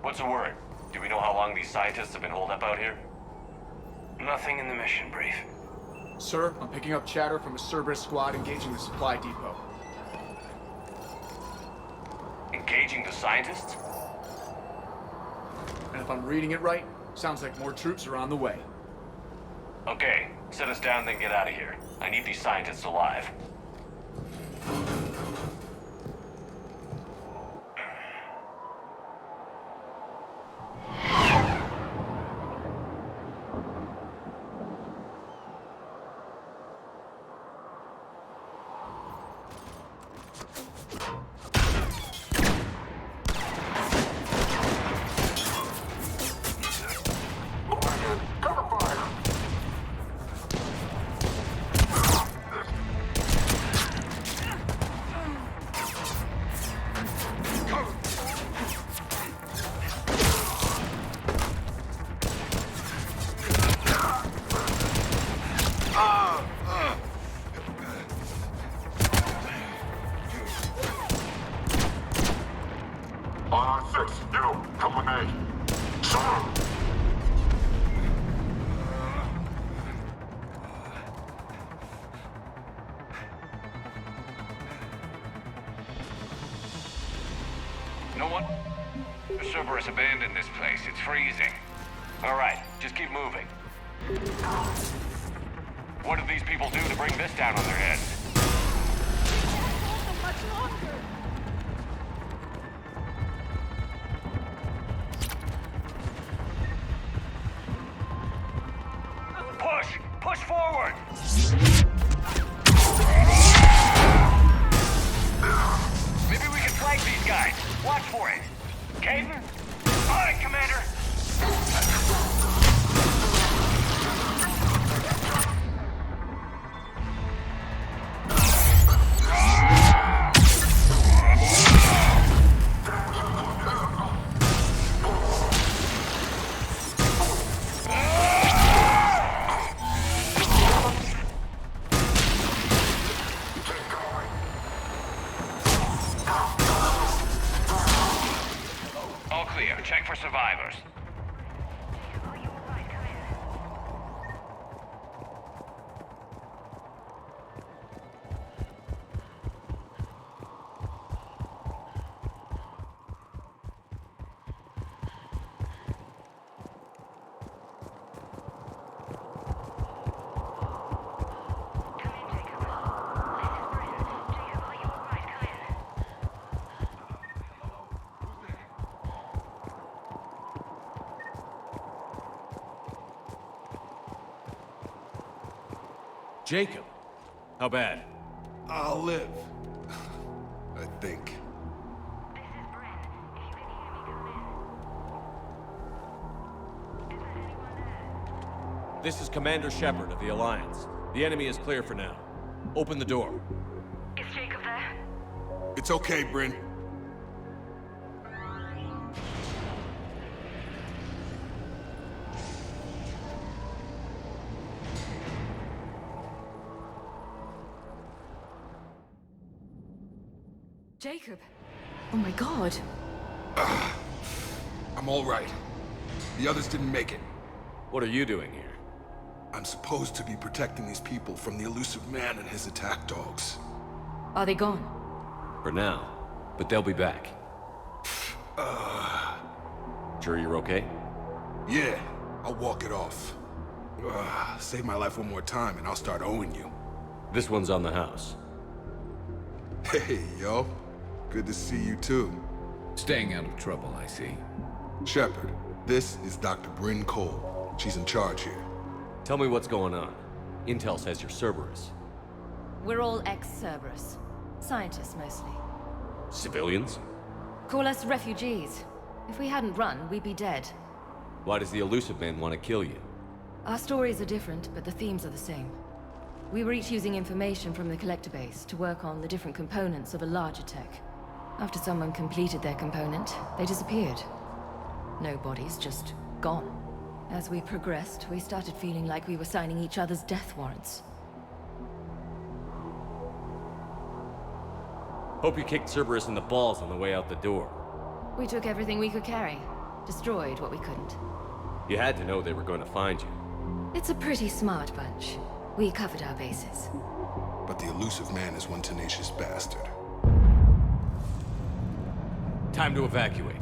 What's the word? Do we know how long these scientists have been holed up out here? Nothing in the mission brief. Sir, I'm picking up chatter from a Cerberus squad engaging the supply depot. Engaging the scientists? And if I'm reading it right, sounds like more troops are on the way. Okay, set us down, then get out of here. I need these scientists alive. No one? The Cerberus abandoned this place. It's freezing. Alright, just keep moving. What did these people do to bring this down on their heads? Push! Push forward! Maybe we can flank these guys. Watch for it. Caden? On it, Commander! All clear. Check for survivors. Jacob, how bad? I'll live. I think. This is Bryn. If you can hear me, come in. Is there anyone there? This is Commander Shepard of the Alliance. The enemy is clear for now. Open the door. Is Jacob there? It's okay, Bryn. Jacob. Oh my god. I'm all right. The others didn't make it. What are you doing here? I'm supposed to be protecting these people from the elusive man and his attack dogs. Are they gone? For now. But they'll be back. Sure you're okay? Yeah, I'll walk it off. Save my life one more time and I'll start owing you. This one's on the house. Hey, yo. Good to see you too. Staying out of trouble, I see. Shepard, this is Dr. Bryn Cole. She's in charge here. Tell me what's going on. Intel says you're Cerberus. We're all ex-Cerberus. Scientists, mostly. Civilians? Call us refugees. If we hadn't run, we'd be dead. Why does the elusive man want to kill you? Our stories are different, but the themes are the same. We were each using information from the collector base to work on the different components of a larger tech. After someone completed their component, they disappeared. No bodies, just gone. As we progressed, we started feeling like we were signing each other's death warrants. Hope you kicked Cerberus in the balls on the way out the door. We took everything we could carry. Destroyed what we couldn't. You had to know they were going to find you. It's a pretty smart bunch. We covered our bases. But the elusive man is one tenacious bastard. Time to evacuate.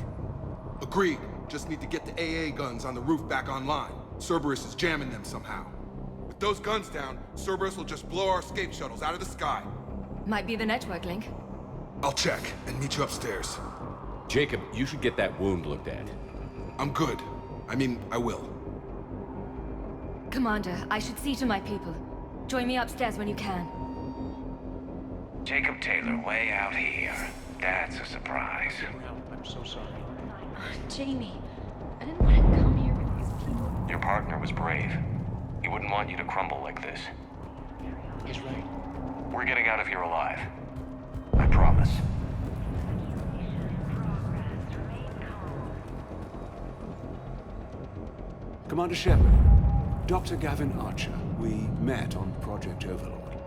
Agreed. Just need to get the AA guns on the roof back online. Cerberus is jamming them somehow. With those guns down, Cerberus will just blow our escape shuttles out of the sky. Might be the network link. I'll check and meet you upstairs. Jacob, you should get that wound looked at. I'm good. I mean, I will. Commander, I should see to my people. Join me upstairs when you can. Jacob Taylor way out here. That's a surprise. I'm so sorry. Jamie, I didn't want to come here with these people. Your partner was brave. He wouldn't want you to crumble like this. He's right. We're getting out of here alive. I promise. Commander Shepard, Dr. Gavin Archer, we met on Project Overlord.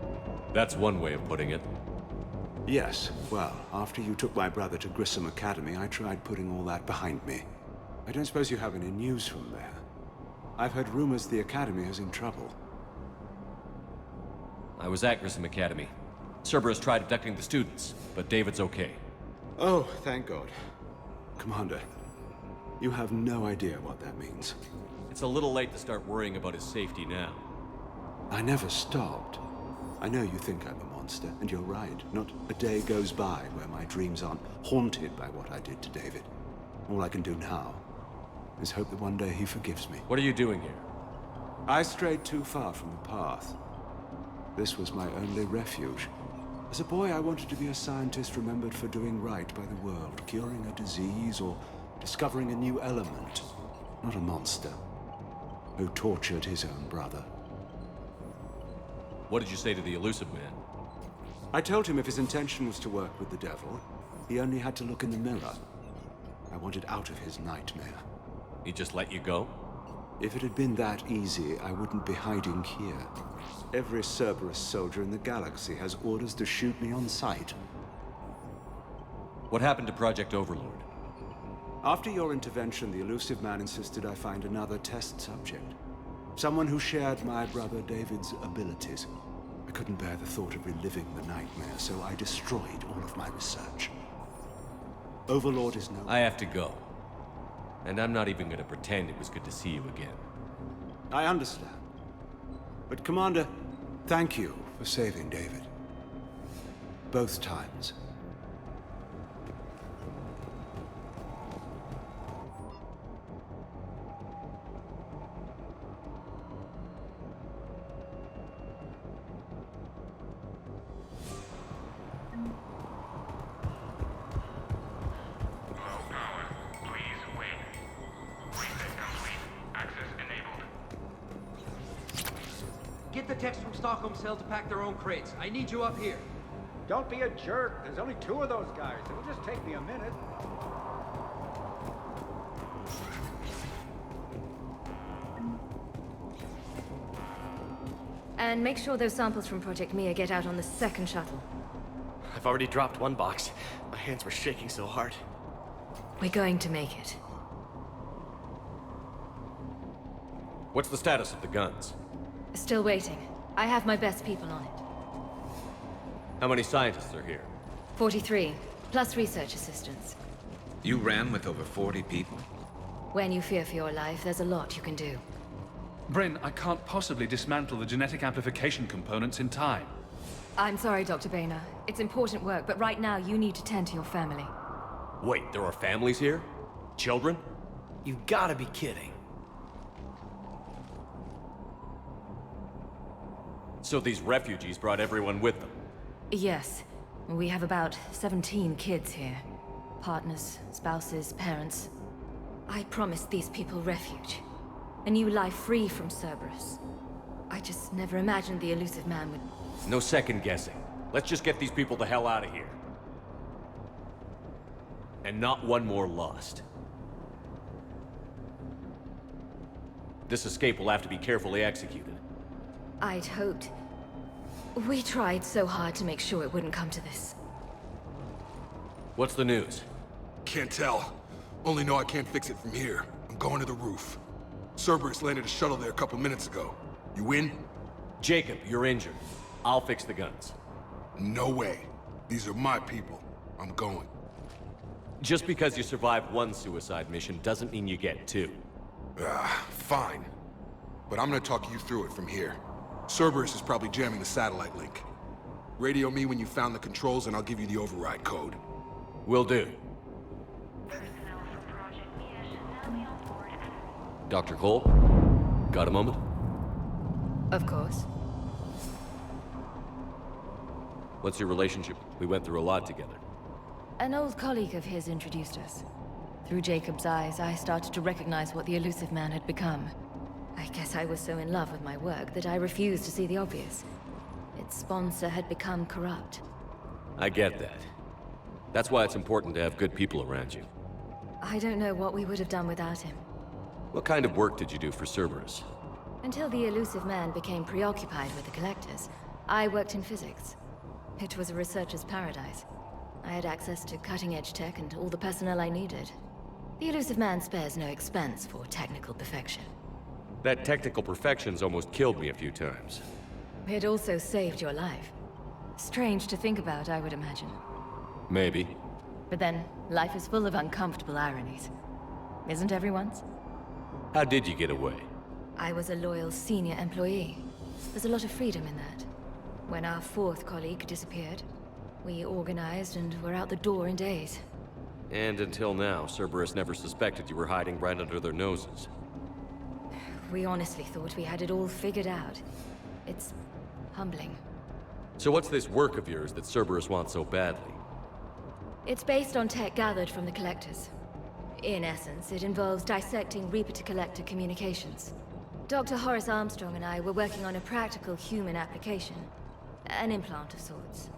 That's one way of putting it. Yes, well, after you took my brother to Grissom Academy, I tried putting all that behind me. I don't suppose you have any news from there. I've heard rumors the Academy is in trouble. I was at Grissom Academy. Cerberus tried abducting the students, but David's okay. Oh, thank God. Commander, you have no idea what that means. It's a little late to start worrying about his safety now. I never stopped. I know you think I'm a monster, and you're right. Not a day goes by where my dreams aren't haunted by what I did to David. All I can do now is hope that one day he forgives me. What are you doing here? I strayed too far from the path. This was my only refuge. As a boy, I wanted to be a scientist remembered for doing right by the world, curing a disease or discovering a new element. Not a monster who tortured his own brother. What did you say to the elusive man? I told him if his intention was to work with the devil, he only had to look in the mirror. I wanted out of his nightmare. He just let you go? If it had been that easy, I wouldn't be hiding here. Every Cerberus soldier in the galaxy has orders to shoot me on sight. What happened to Project Overlord? After your intervention, the elusive man insisted I find another test subject. Someone who shared my brother David's abilities. I couldn't bear the thought of reliving the nightmare, so I destroyed all of my research. Overlord is no... I have to go. And I'm not even going to pretend it was good to see you again. I understand. But Commander, thank you for saving David. Both times. Get the techs from Stockholm's cell to pack their own crates. I need you up here. Don't be a jerk. There's only 2 of those guys. It'll just take me a minute. And make sure those samples from Project Mia get out on the second shuttle. I've already dropped one box. My hands were shaking so hard. We're going to make it. What's the status of the guns? Still waiting. I have my best people on it. How many scientists are here? 43, plus research assistants. You ran with over 40 people? When you fear for your life, there's a lot you can do. Bryn, I can't possibly dismantle the genetic amplification components in time. I'm sorry, Dr. Boehner. It's important work, but right now you need to tend to your family. Wait, there are families here? Children? You gotta be kidding. So these refugees brought everyone with them? Yes. We have about 17 kids here. Partners, spouses, parents. I promised these people refuge. A new life free from Cerberus. I just never imagined the elusive man would... No second guessing. Let's just get these people the hell out of here. And not one more lost. This escape will have to be carefully executed. I'd hoped. We tried so hard to make sure it wouldn't come to this. What's the news? Can't tell. Only know I can't fix it from here. I'm going to the roof. Cerberus landed a shuttle there a couple minutes ago. You in? Jacob, you're injured. I'll fix the guns. No way. These are my people. I'm going. Just because you survived one suicide mission doesn't mean you get two. Fine. But I'm gonna talk you through it from here. Cerberus is probably jamming the satellite link. Radio me when you found the controls and I'll give you the override code. Will do. Personnel from Project Mia should now be on board. Dr. Cole? Got a moment? Of course. What's your relationship? We went through a lot together. An old colleague of his introduced us. Through Jacob's eyes, I started to recognize what the elusive man had become. I guess I was so in love with my work that I refused to see the obvious. Its sponsor had become corrupt. I get that. That's why it's important to have good people around you. I don't know what we would have done without him. What kind of work did you do for Cerberus? Until the elusive man became preoccupied with the collectors, I worked in physics. It was a researcher's paradise. I had access to cutting-edge tech and all the personnel I needed. The elusive man spares no expense for technical perfection. That technical perfection's almost killed me a few times. It also saved your life. Strange to think about, I would imagine. Maybe. But then, life is full of uncomfortable ironies. Isn't everyone's? How did you get away? I was a loyal senior employee. There's a lot of freedom in that. When our fourth colleague disappeared, we organized and were out the door in days. And until now, Cerberus never suspected you were hiding right under their noses. We honestly thought we had it all figured out. It's humbling. So what's this work of yours that Cerberus wants so badly? It's based on tech gathered from the collectors. In essence, it involves dissecting Reaper-to-Collector communications. Dr. Horace Armstrong and I were working on a practical human application. An implant of sorts.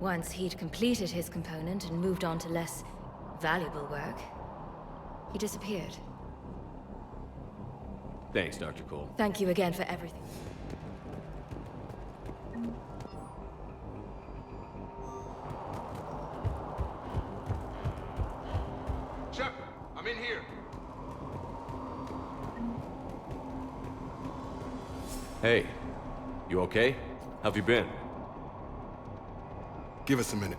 Once he'd completed his component and moved on to less valuable work, he disappeared. Thanks, Dr. Cole. Thank you again for everything. Shepard, I'm in here. Hey, you okay? How have you been? Give us a minute.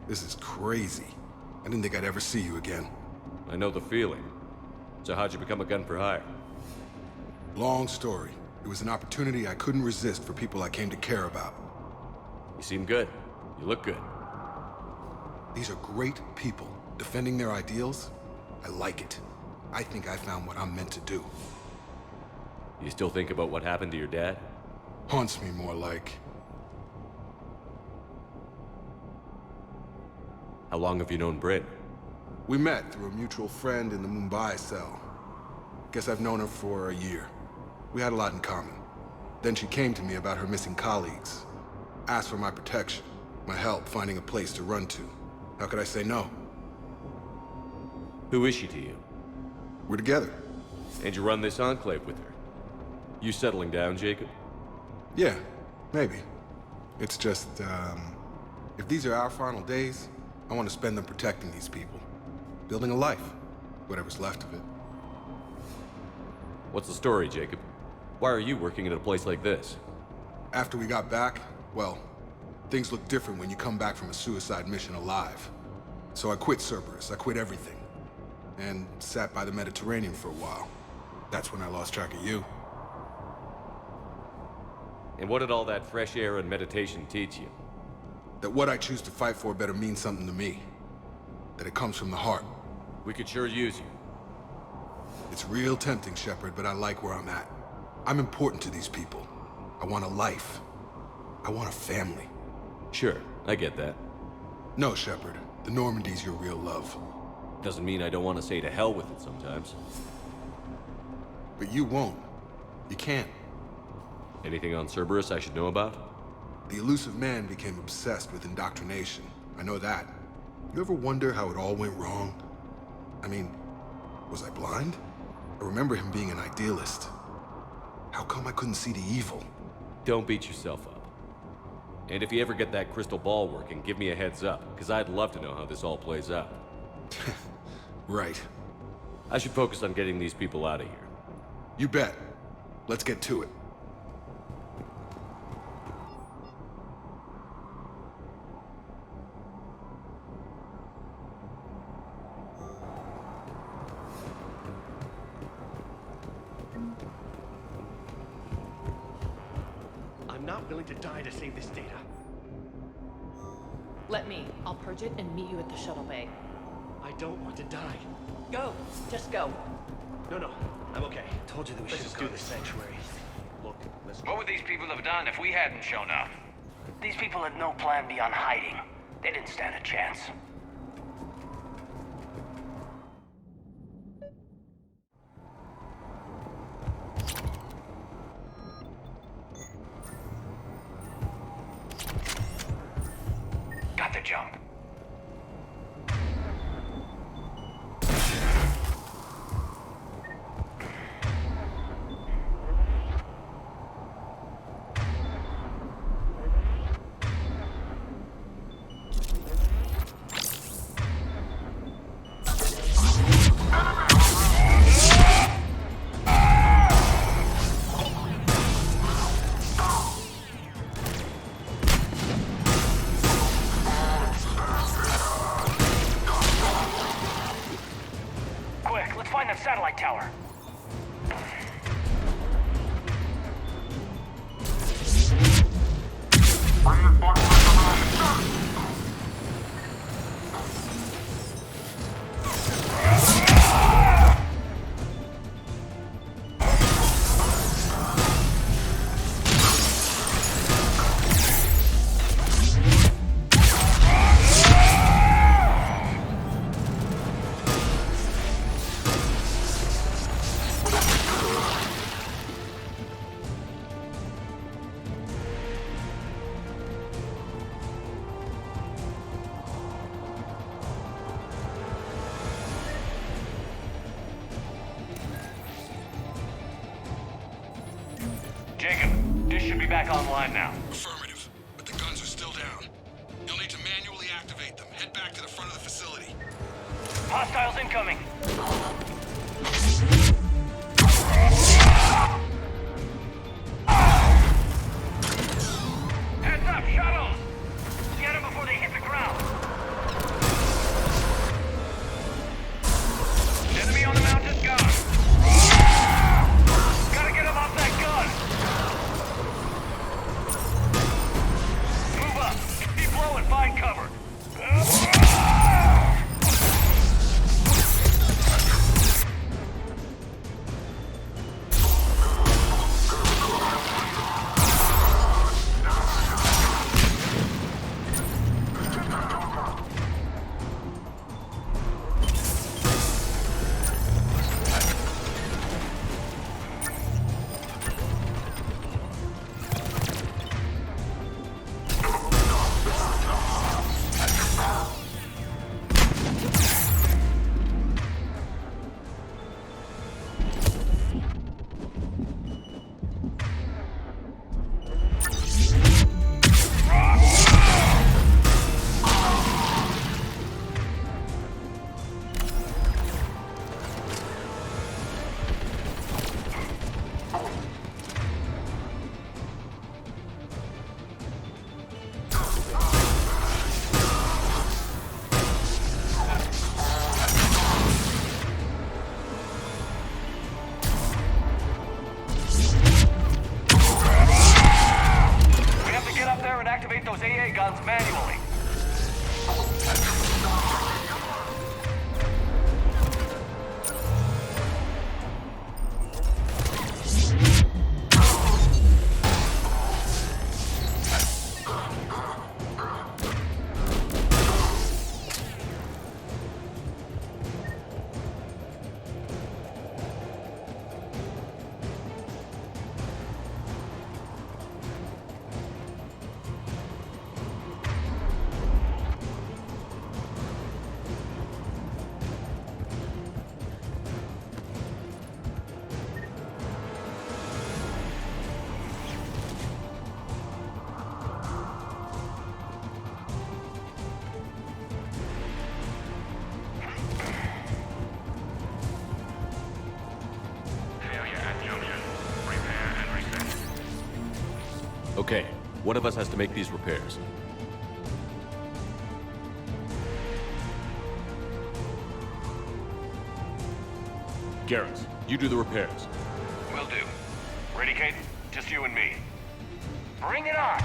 This is crazy. I didn't think I'd ever see you again. I know the feeling. So how'd you become a gun for hire? Long story. It was an opportunity I couldn't resist for people I came to care about. You seem good. You look good. These are great people. Defending their ideals, I like it. I think I found what I'm meant to do. You still think about what happened to your dad? Haunts me more like. How long have you known Britt? We met through a mutual friend in the Mumbai cell. Guess I've known her for a year. We had a lot in common. Then she came to me about her missing colleagues. Asked for my protection, my help finding a place to run to. How could I say no? Who is she to you? We're together. And you run this enclave with her? You settling down, Jacob? Yeah, maybe. It's just, if these are our final days, I want to spend them protecting these people. Building a life. Whatever's left of it. What's the story, Jacob? Why are you working at a place like this? After we got back, well, things look different when you come back from a suicide mission alive. So I quit Cerberus, I quit everything. And sat by the Mediterranean for a while. That's when I lost track of you. And what did all that fresh air and meditation teach you? That what I choose to fight for better mean something to me. That it comes from the heart. We could sure use you. It's real tempting, Shepard, but I like where I'm at. I'm important to these people. I want a life. I want a family. Sure, I get that. No, Shepard. The Normandy's your real love. Doesn't mean I don't want to say to hell with it sometimes. But you won't. You can't. Anything on Cerberus I should know about? The elusive man became obsessed with indoctrination. I know that. You ever wonder how it all went wrong? I mean, was I blind? I remember him being an idealist. How come I couldn't see the evil? Don't beat yourself up. And if you ever get that crystal ball working, give me a heads up, because I'd love to know how this all plays out. Right. I should focus on getting these people out of here. You bet. Let's get to it. I'm not willing to die to save this data. Let me. I'll purge it and meet you at the shuttle bay. I don't want to die. Go. Just go. No, I'm okay. Told you that we should Let's do do this this. sanctuary. Look, let's What would these people have done if we hadn't shown up? These people had no plan beyond hiding. They didn't stand a chance. Got the jump. Quick, let's find that satellite tower. Jacob, dish should be back online now. Affirmative, but the guns are still down. You'll need to manually activate them. Head back to the front of the facility. Hostiles incoming. Heads up, shuttles! Get them before they hit the ground. Enemy on the mounted gun. Gotta get him off that gun. Move up. Keep low and find cover. Activate those AA guns manually. One of us has to make these repairs. Garrett, you do the repairs. Will do. Ready, Caden? Just you and me. Bring it on!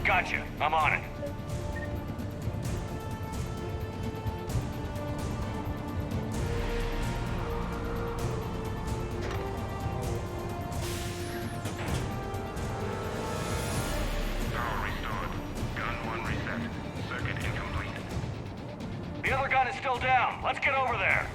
Gotcha. I'm on it. Power restored. Gun 1 reset. Circuit incomplete. The other gun is still down. Let's get over there.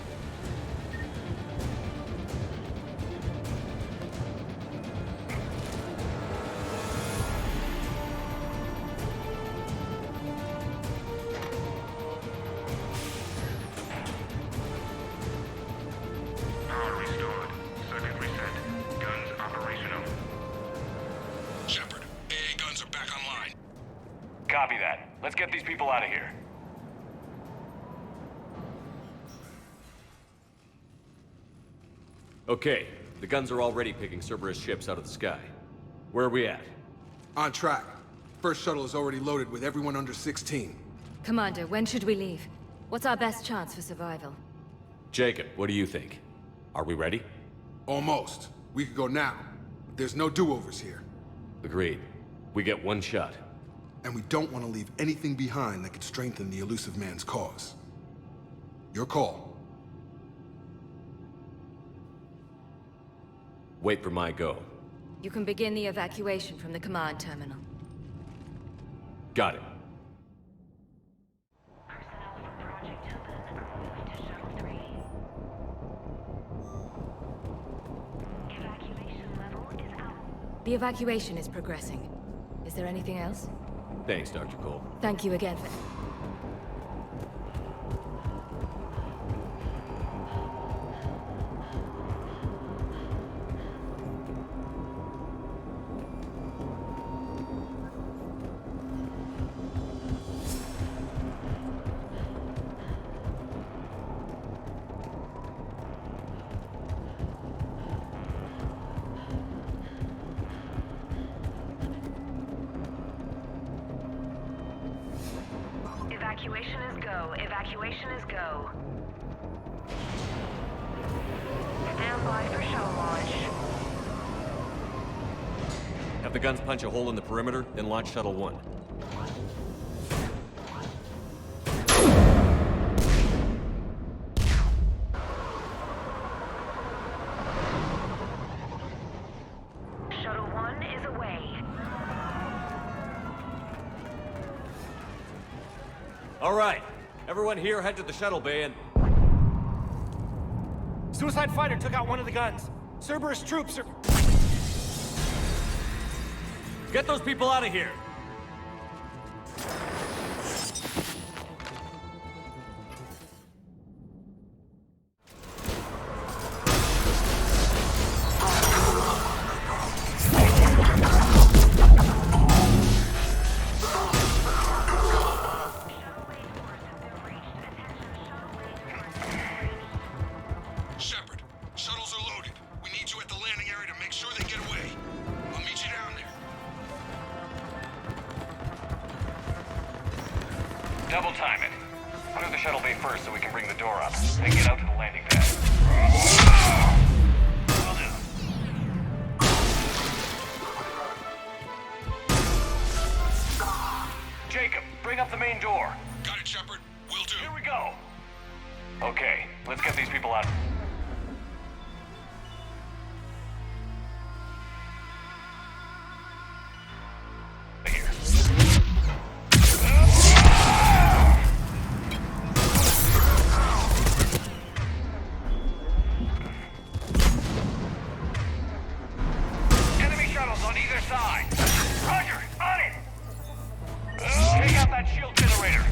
Copy that. Let's get these people out of here. Okay, the guns are already picking Cerberus ships out of the sky. Where are we at? On track. First shuttle is already loaded with everyone under 16. Commander, when should we leave? What's our best chance for survival? Jacob, what do you think? Are we ready? Almost. We could go now. But there's no do-overs here. Agreed. We get one shot. And we don't want to leave anything behind that could strengthen the elusive man's cause. Your call. Wait for my go. You can begin the evacuation from the command terminal. Got it. Personnel from Project Tillman, move to Shuttle 3. Evacuation level is out. The evacuation is progressing. Is there anything else? Thanks, Dr. Cole. Thank you again for... Evacuation is go. Evacuation is go. Stand by for shuttle launch. Have the guns punch a hole in the perimeter, then launch Shuttle 1. Shuttle 1 is away. All right, everyone here head to the shuttle bay and... Suicide fighter took out one of the guns. Cerberus troops are... Get those people out of here! Shepard, shuttles are loaded. We need you at the landing area to make sure they get away. I'll meet you down there. Double time it. Clear the shuttle bay first so we can bring the door up, then get out to the landing pad. Will do. Jacob, bring up the main door. Got it, Shepard. Will do. Here we go. Okay, let's get these people out. Here. Enemy shuttles on either side. Roger, on it. Take out that shield generator.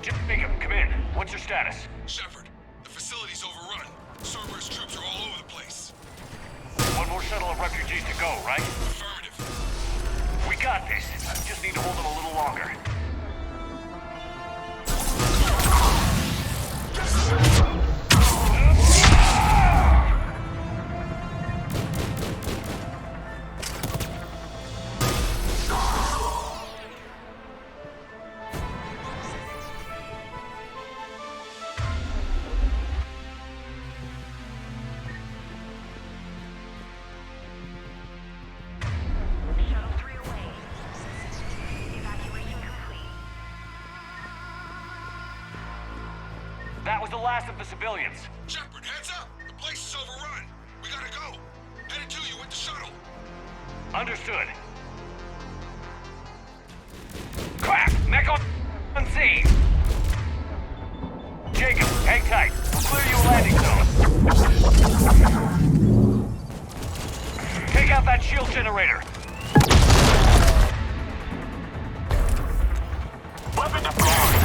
Jacob, come in. What's your status? Shepard, the facility's overrun. Cerberus troops are all over the place. One more shuttle of refugees to go, right? Affirmative. We got this. Just need to hold them a little longer. That was the last of the civilians. Shepard, heads up! The place is overrun. We gotta go. Headed to you with the shuttle. Understood. Crack! Mech on scene! Jacob, hang tight. We'll clear you a landing zone. Take out that shield generator. Weapon deployed!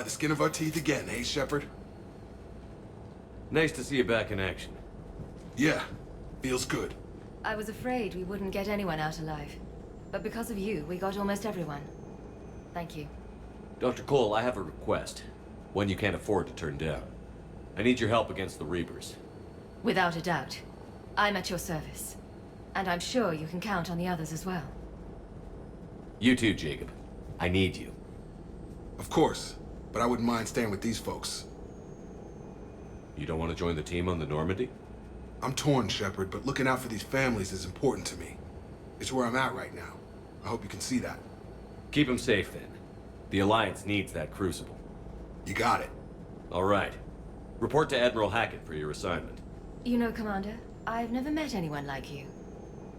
by the skin of our teeth again, eh, Shepard? Nice to see you back in action. Yeah, feels good. I was afraid we wouldn't get anyone out alive. But because of you, we got almost everyone. Thank you. Dr. Cole, I have a request. One you can't afford to turn down. I need your help against the Reapers. Without a doubt. I'm at your service. And I'm sure you can count on the others as well. You too, Jacob. I need you. Of course, but I wouldn't mind staying with these folks. You don't want to join the team on the Normandy? I'm torn, Shepard, but looking out for these families is important to me. It's where I'm at right now. I hope you can see that. Keep them safe, then. The Alliance needs that Crucible. You got it. All right. Report to Admiral Hackett for your assignment. You know, Commander, I've never met anyone like you.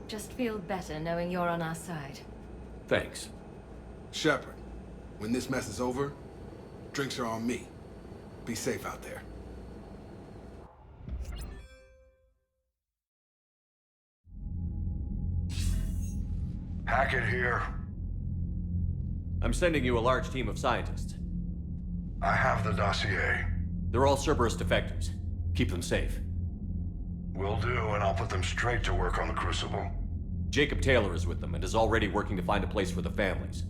Just feel better knowing you're on our side. Thanks. Shepard, when this mess is over, drinks are on me. Be safe out there. Hackett here. I'm sending you a large team of scientists. I have the dossier. They're all Cerberus defectors. Keep them safe. Will do, and I'll put them straight to work on the Crucible. Jacob Taylor is with them and is already working to find a place for the families.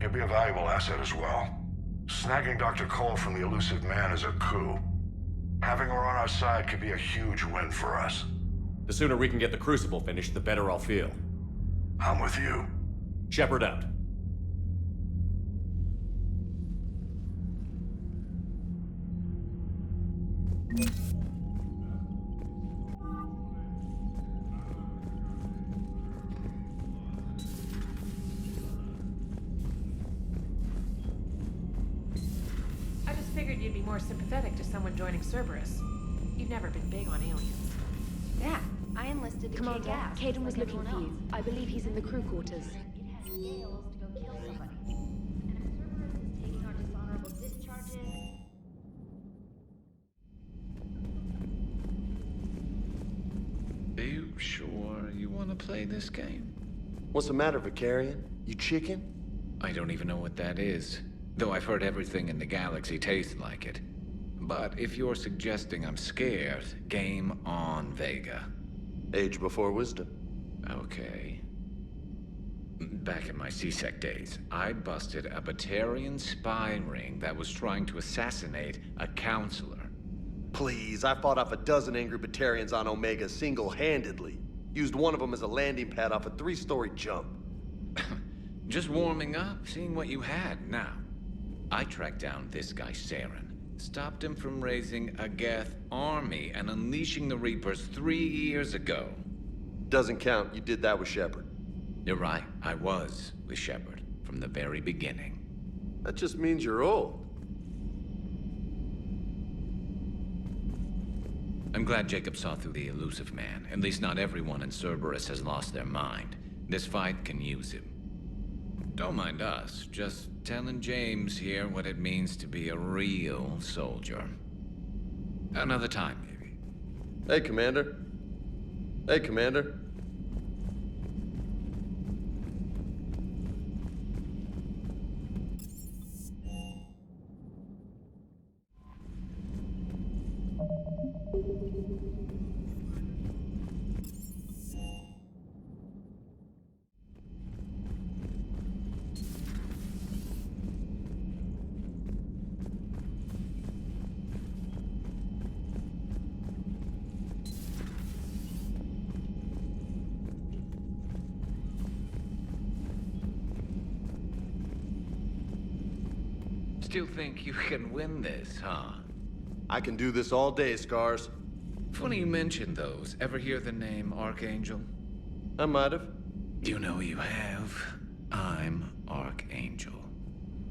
He'll be a valuable asset as well. Snagging Dr. Cole from the elusive man is a coup. Having her on our side could be a huge win for us. The sooner we can get the Crucible finished, the better I'll feel. I'm with you. Shepard out. I just figured you'd be more sympathetic to someone joining Cerberus. You've never been big on aliens. Yeah, I enlisted the Commander, K-Gas Caden was like looking for everyone you. else. I believe he's in the crew quarters. It has scales to go kill somebody. And if Cerberus is taking our dishonorable discharges... Are you sure you want to play this game? What's the matter, Vicarian? You chicken? I don't even know what that is, though I've heard everything in the galaxy tastes like it. But if you're suggesting I'm scared, game on, Vega. Age before wisdom. Okay. Back in my C-Sec days, I busted a Batarian spy ring that was trying to assassinate a counselor. Please, I fought off a dozen angry Batarians on Omega single-handedly. Used one of them as a landing pad off a 3-story jump. Just warming up, seeing what you had. Now, I tracked down this guy, Saren. Stopped him from raising a Geth army and unleashing the Reapers 3 years ago. Doesn't count. You did that with Shepard. You're right. I was with Shepard from the very beginning. That just means you're old. I'm glad Jacob saw through the elusive man. At least not everyone in Cerberus has lost their mind. This fight can use him. Don't mind us. Just telling James here what it means to be a real soldier. Another time, maybe. Hey, Commander. Hey, Commander. Still think you can win this, huh? I can do this all day, Scars. Funny you mentioned those. Ever hear the name Archangel? I might have. You know you have. I'm Archangel.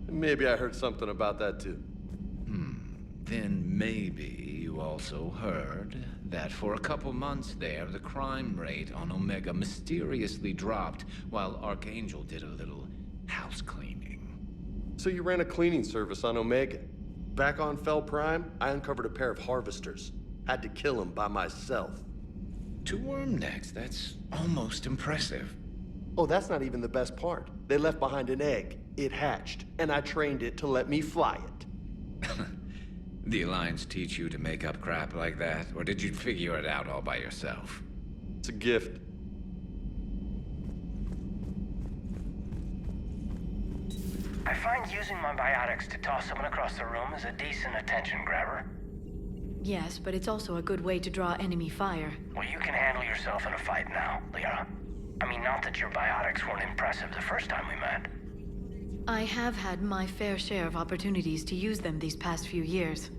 Maybe I heard something about that too. Then maybe you also heard that for a couple months there, the crime rate on Omega mysteriously dropped while Archangel did a little house cleaning. So you ran a cleaning service on Omega. Back on Fel Prime, I uncovered a pair of harvesters. Had to kill them by myself. 2 worm necks, that's almost impressive. Oh, that's not even the best part. They left behind an egg. It hatched, and I trained it to let me fly it. The Alliance teach you to make up crap like that, or did you figure it out all by yourself? It's a gift. I find using my biotics to toss someone across the room is a decent attention grabber. Yes, but it's also a good way to draw enemy fire. Well, you can handle yourself in a fight now, Liara. I mean, not that your biotics weren't impressive the first time we met. I have had my fair share of opportunities to use them these past few years.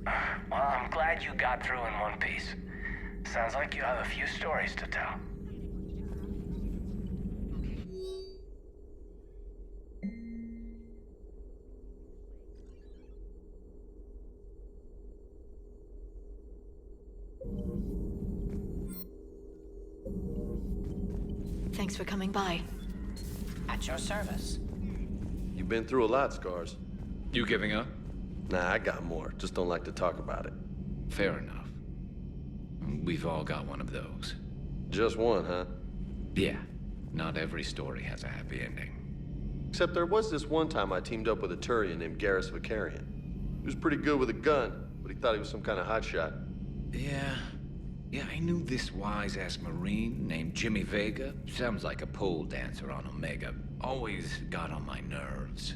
Well, I'm glad you got through in one piece. Sounds like you have a few stories to tell. Thanks for coming by. At your service. You've been through a lot, Scars. You giving up? Nah, I got more. Just don't like to talk about it. Fair enough. We've all got one of those. Just one, huh? Yeah. Not every story has a happy ending. Except there was this one time I teamed up with a Turian named Garrus Vicarian. He was pretty good with a gun, but he thought he was some kind of hotshot. Yeah, I knew this wise-ass Marine named Jimmy Vega. Sounds like a pole dancer on Omega. Always got on my nerves.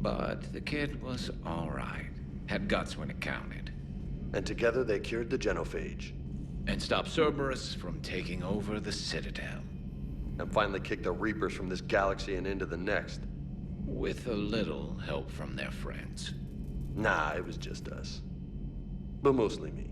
But the kid was all right. Had guts when it counted. And together they cured the genophage. And stopped Cerberus from taking over the Citadel. And finally kicked the Reapers from this galaxy and into the next. With a little help from their friends. Nah, it was just us. But mostly me.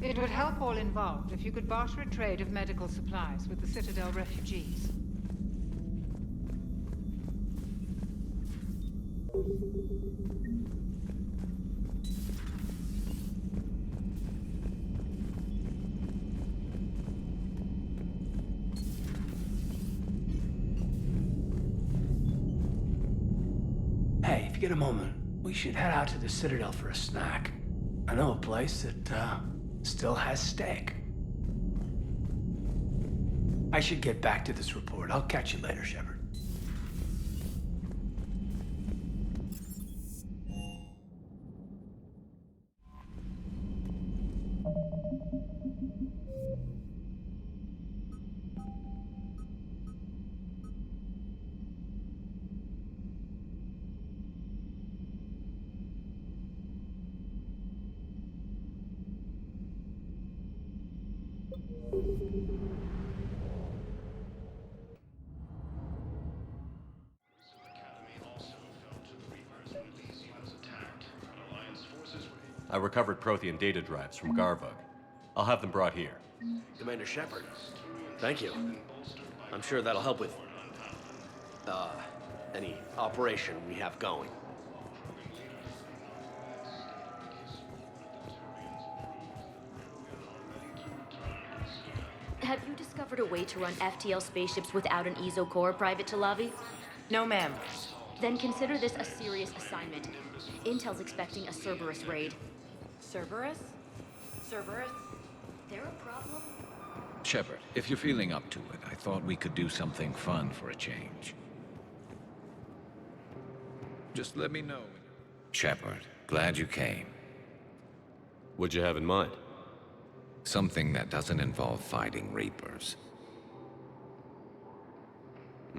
It would help all involved if you could barter a trade of medical supplies with the Citadel refugees. Hey, if you get a moment, we should head out to the Citadel for a snack. I know a place that, still has steak. I should get back to this report. I'll catch you later, Shepard. I recovered Prothean data drives from Garvug. I'll have them brought here. Commander Shepard, thank you. I'm sure that'll help with, any operation we have going. Have you discovered a way to run FTL spaceships without an ESO core, Private Talavi? No, ma'am. Then consider this a serious assignment. Intel's expecting a Cerberus raid. Cerberus? Cerberus? They're a problem? Shepard, if you're feeling up to it, I thought we could do something fun for a change. Just let me know. Shepard, glad you came. What'd you have in mind? Something that doesn't involve fighting Reapers.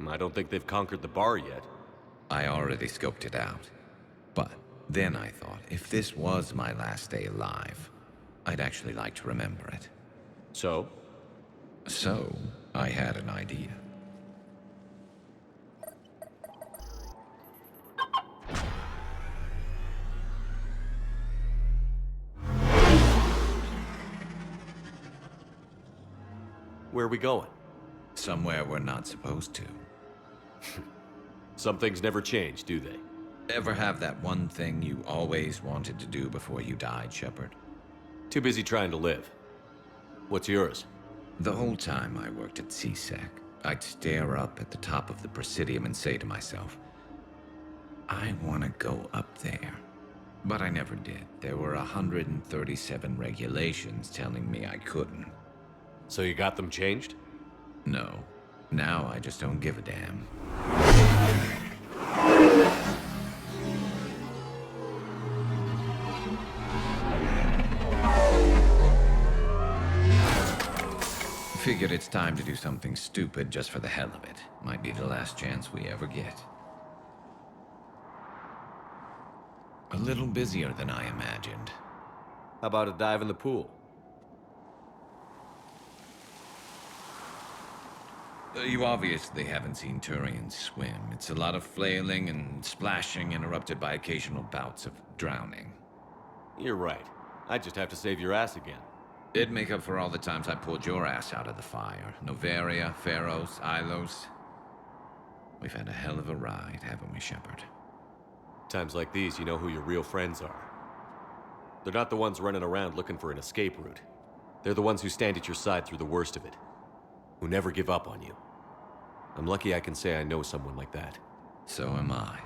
I don't think they've conquered the bar yet. I already scoped it out. But then I thought, if this was my last day alive, I'd actually like to remember it. So? So, I had an idea. Where are we going? Somewhere we're not supposed to. Some things never change, do they? Ever have that one thing you always wanted to do before you died, Shepard? Too busy trying to live. What's yours? The whole time I worked at CSEC, I'd stare up at the top of the Presidium and say to myself, I want to go up there. But I never did. There were 137 regulations telling me I couldn't. So you got them changed? No. Now I just don't give a damn. Figured it's time to do something stupid just for the hell of it. Might be the last chance we ever get. A little busier than I imagined. How about a dive in the pool? You obviously haven't seen Turians swim. It's a lot of flailing and splashing, interrupted by occasional bouts of drowning. You're right. I just have to save your ass again. It'd make up for all the times I pulled your ass out of the fire. Noveria, Pharos, Ilos. We've had a hell of a ride, haven't we, Shepard? Times like these, you know who your real friends are. They're not the ones running around looking for an escape route. They're the ones who stand at your side through the worst of it. Who never give up on you. I'm lucky I can say I know someone like that. So am I.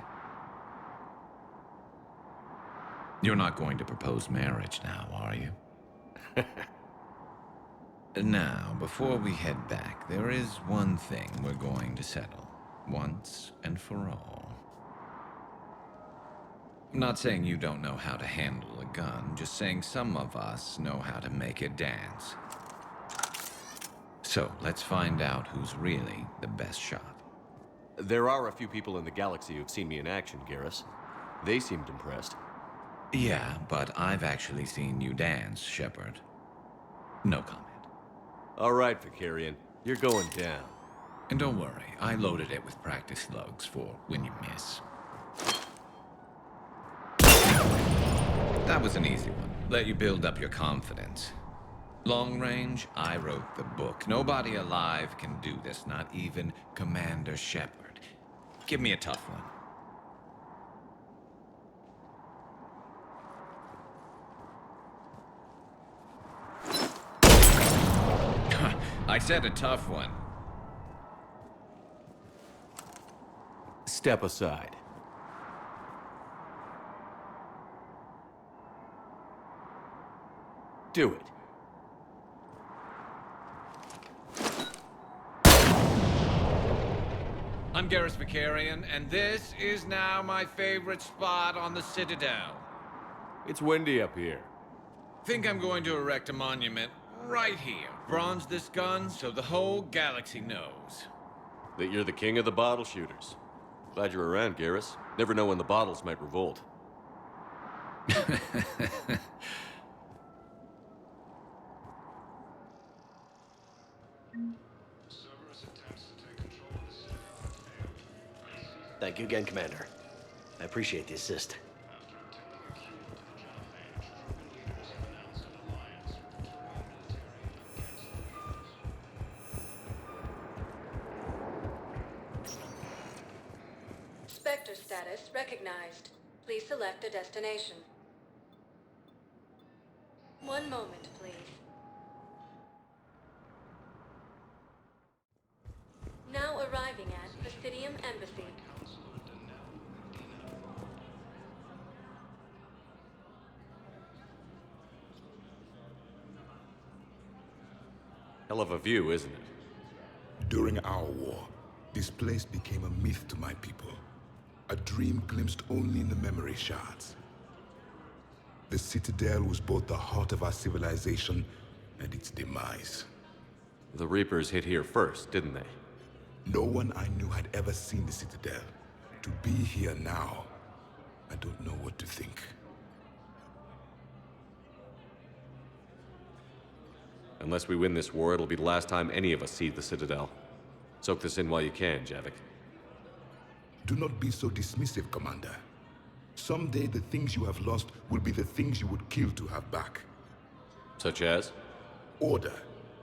You're not going to propose marriage now, are you? Now, before we head back, there is one thing we're going to settle. Once and for all. I'm not saying you don't know how to handle a gun, just saying some of us know how to make it dance. So, let's find out who's really the best shot. There are a few people in the galaxy who've seen me in action, Garrus. They seemed impressed. Yeah, but I've actually seen you dance, Shepard. No comment. All right, Vicarian. You're going down. And don't worry, I loaded it with practice slugs for when you miss. That was an easy one. Let you build up your confidence. Long range, I wrote the book. Nobody alive can do this, not even Commander Shepard. Give me a tough one. I said a tough one. Step aside. Do it. I'm Garrus Vicarian, and this is now my favorite spot on the Citadel. It's windy up here. Think I'm going to erect a monument right here. Bronze this gun so the whole galaxy knows. That you're the king of the bottle shooters. Glad you're around, Garrus. Never know when the bottles might revolt. Thank you again, Commander. I appreciate the assist. Spectre status recognized. Please select a destination. One moment, please. Now arriving at Presidium Embassy. Hell of a view, isn't it? During our war, this place became a myth to my people. A dream glimpsed only in the memory shards. The Citadel was both the heart of our civilization and its demise. The Reapers hit here first, didn't they? No one I knew had ever seen the Citadel. To be here now, I don't know what to think. Unless we win this war, it'll be the last time any of us see the Citadel. Soak this in while you can, Javik. Do not be so dismissive, Commander. Someday the things you have lost will be the things you would kill to have back. Such as? Order,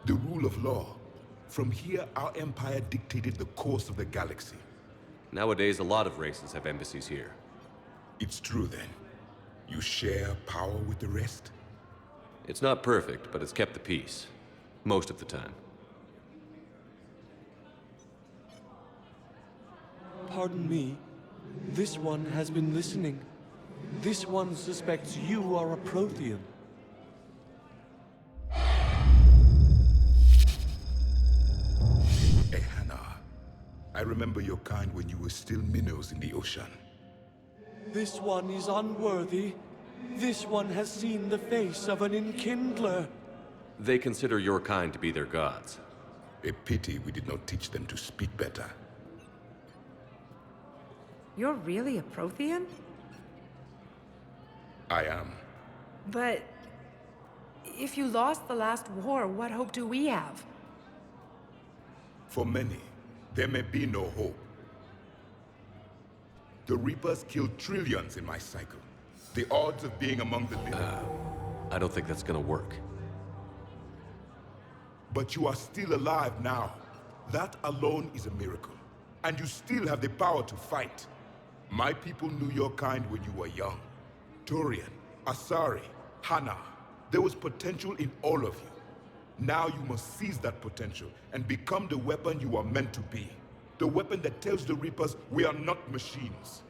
the rule of law. From here, our empire dictated the course of the galaxy. Nowadays, a lot of races have embassies here. It's true, then. You share power with the rest? It's not perfect, but it's kept the peace. Most of the time. Pardon me. This one has been listening. This one suspects you are a Prothean. Hey, Hannah. I remember your kind when you were still minnows in the ocean. This one is unworthy. This one has seen the face of an enkindler. They consider your kind to be their gods. A pity we did not teach them to speak better. You're really a Prothean? I am. But if you lost the last war, what hope do we have? For many, there may be no hope. The Reapers killed trillions in my cycle. The odds of being among the living... I don't think that's gonna work. But you are still alive now. That alone is a miracle. And you still have the power to fight. My people knew your kind when you were young. Turian, Asari, Hannah. There was potential in all of you. Now you must seize that potential and become the weapon you are meant to be. The weapon that tells the Reapers we are not machines.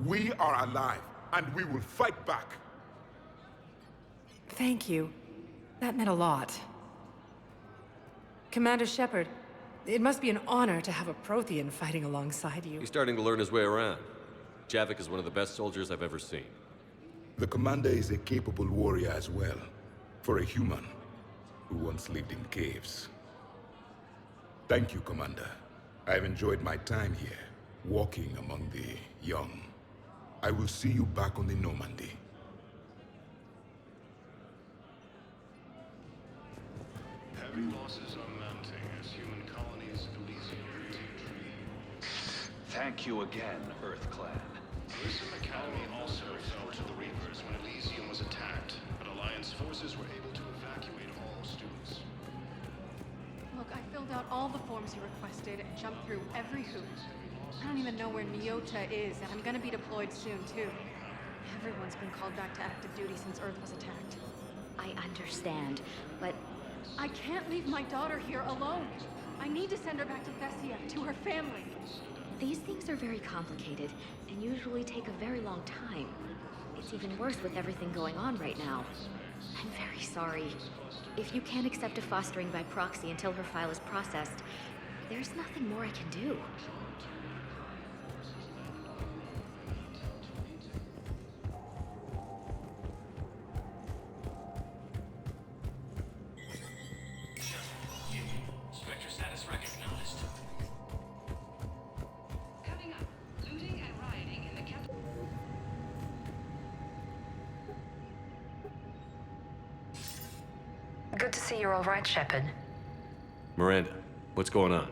We are alive, and we will fight back. Thank you. That meant a lot. Commander Shepard, it must be an honor to have a Prothean fighting alongside you. He's starting to learn his way around. Javik is one of the best soldiers I've ever seen. The commander is a capable warrior as well. For a human who once lived in caves. Thank you, Commander. I've enjoyed my time here, walking among the young. I will see you back on the Normandy. Heavy losses are mounting as human colonies of Elysium retreat. Thank you again, Earth Clan. Elysium Academy also fell to the Reapers when Elysium was attacked, but Alliance forces were able to evacuate all students. Look, I filled out all the forms you requested and jumped through every hoop. I don't even know where Nyota is, and I'm gonna be deployed soon, too. Everyone's been called back to active duty since Earth was attacked. I understand, but I can't leave my daughter here alone. I need to send her back to Thessia, to her family. these things are very complicated and usually take a very long time. It's even worse with everything going on right now. I'm very sorry. If you can't accept a fostering by proxy until her file is processed, there's nothing more I can do. Spectre status recognized. Coming up, looting and rioting in the capital. Good to see you're all right, Shepard. Miranda, what's going on?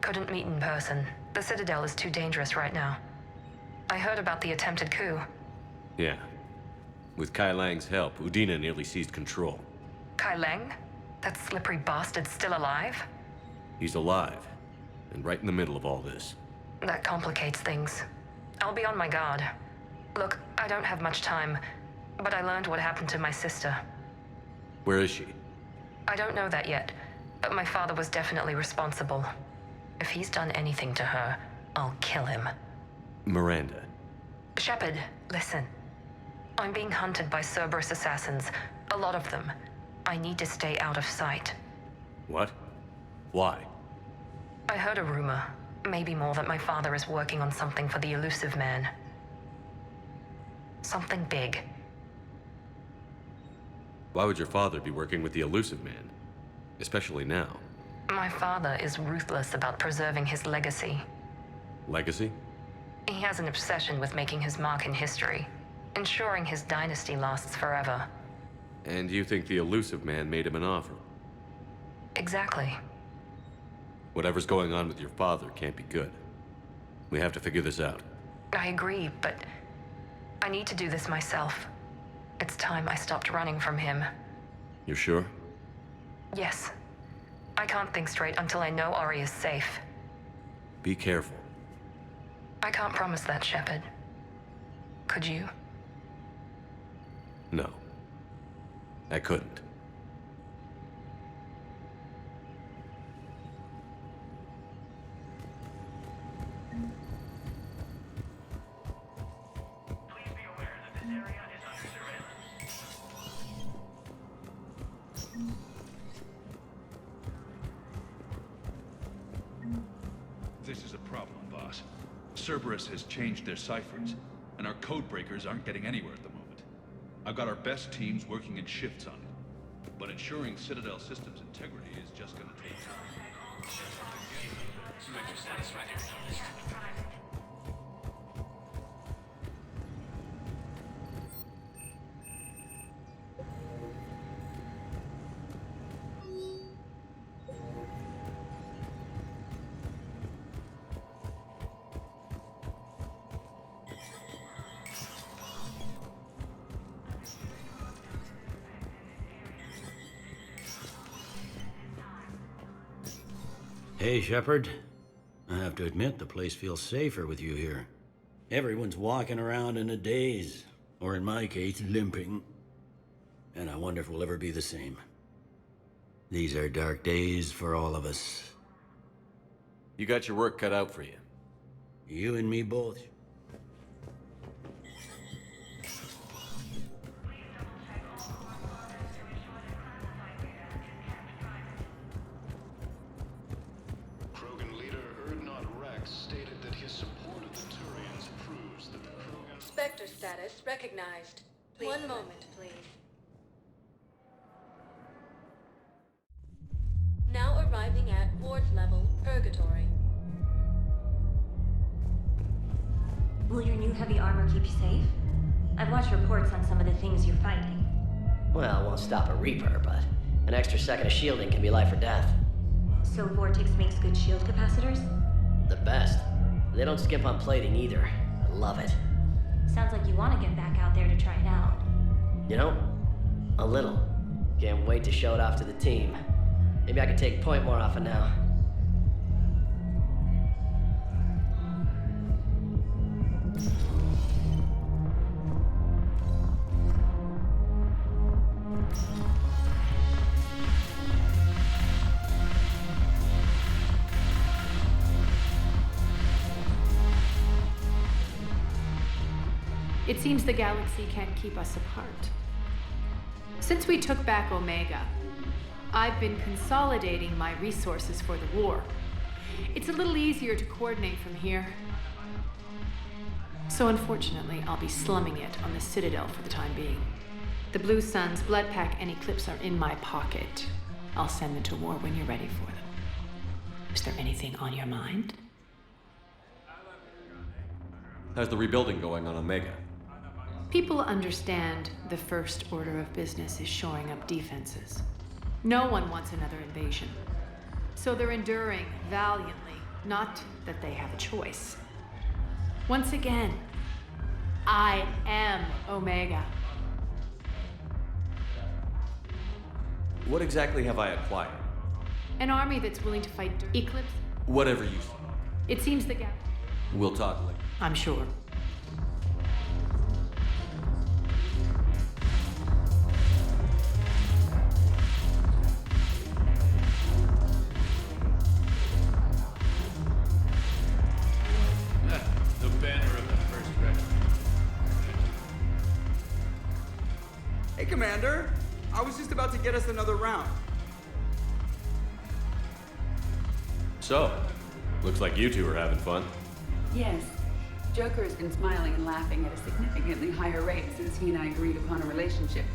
Couldn't meet in person. The Citadel is too dangerous right now. I heard about the attempted coup. Yeah. With Kai Lang's help, Udina nearly seized control. Kai Lang? That slippery bastard's still alive? He's alive, and right in the middle of all this. That complicates things. I'll be on my guard. Look, I don't have much time, but I learned what happened to my sister. Where is she? I don't know that yet, but my father was definitely responsible. If he's done anything to her, I'll kill him. Miranda. Shepard, listen. I'm being hunted by Cerberus assassins. A lot of them. I need to stay out of sight. What? Why? I heard a rumor, maybe more, that my father is working on something for the Elusive Man. Something big. Why would your father be working with the Elusive Man? Especially now. My father is ruthless about preserving his legacy. Legacy? He has an obsession with making his mark in history, ensuring his dynasty lasts forever. And you think the Elusive Man made him an offer? Exactly. Whatever's going on with your father can't be good. We have to figure this out. I agree, but I need to do this myself. It's time I stopped running from him. You're sure? Yes. I can't think straight until I know Ori is safe. Be careful. I can't promise that, Shepard. Could you? No. I couldn't. This is a problem, boss. Cerberus has changed their ciphers, and our code breakers aren't getting anywhere at the moment. I've got our best teams working in shifts on it, but ensuring Citadel systems integrity is just gonna take time. Hey, Shepard. I have to admit, the place feels safer with you here. Everyone's walking around in a daze, or in my case, limping. And I wonder if we'll ever be the same. These are dark days for all of us. You got your work cut out for you. You and me both. Spectre status recognized. Please. One moment, please. Now arriving at ward level, Purgatory. Will your new heavy armor keep you safe? I've watched reports on some of the things you're fighting. Well, it won't stop a Reaper, but an extra second of shielding can be life or death. So Vortex makes good shield capacitors? The best. They don't skimp on plating either. I love it. Sounds like you want to get back out there to try it out. You know, a little. Can't wait to show it off to the team. Maybe I can take point more often now. It seems the galaxy can't keep us apart. Since we took back Omega, I've been consolidating my resources for the war. It's a little easier to coordinate from here. So unfortunately, I'll be slumming it on the Citadel for the time being. The Blue Suns, Bloodpack, and Eclipse are in my pocket. I'll send them to war when you're ready for them. Is there anything on your mind? How's the rebuilding going on Omega? People understand the first order of business is shoring up defenses. No one wants another invasion. So they're enduring valiantly, not that they have a choice. Once again, I am Omega. What exactly have I acquired? An army that's willing to fight Eclipse. Whatever you say. It seems the gap. We'll talk later. I'm sure. The banner of the first regiment. Hey, Commander. I was just about to get us another round. So, looks like you two are having fun. Yes. Joker has been smiling and laughing at a significantly higher rate since he and I agreed upon a relationship.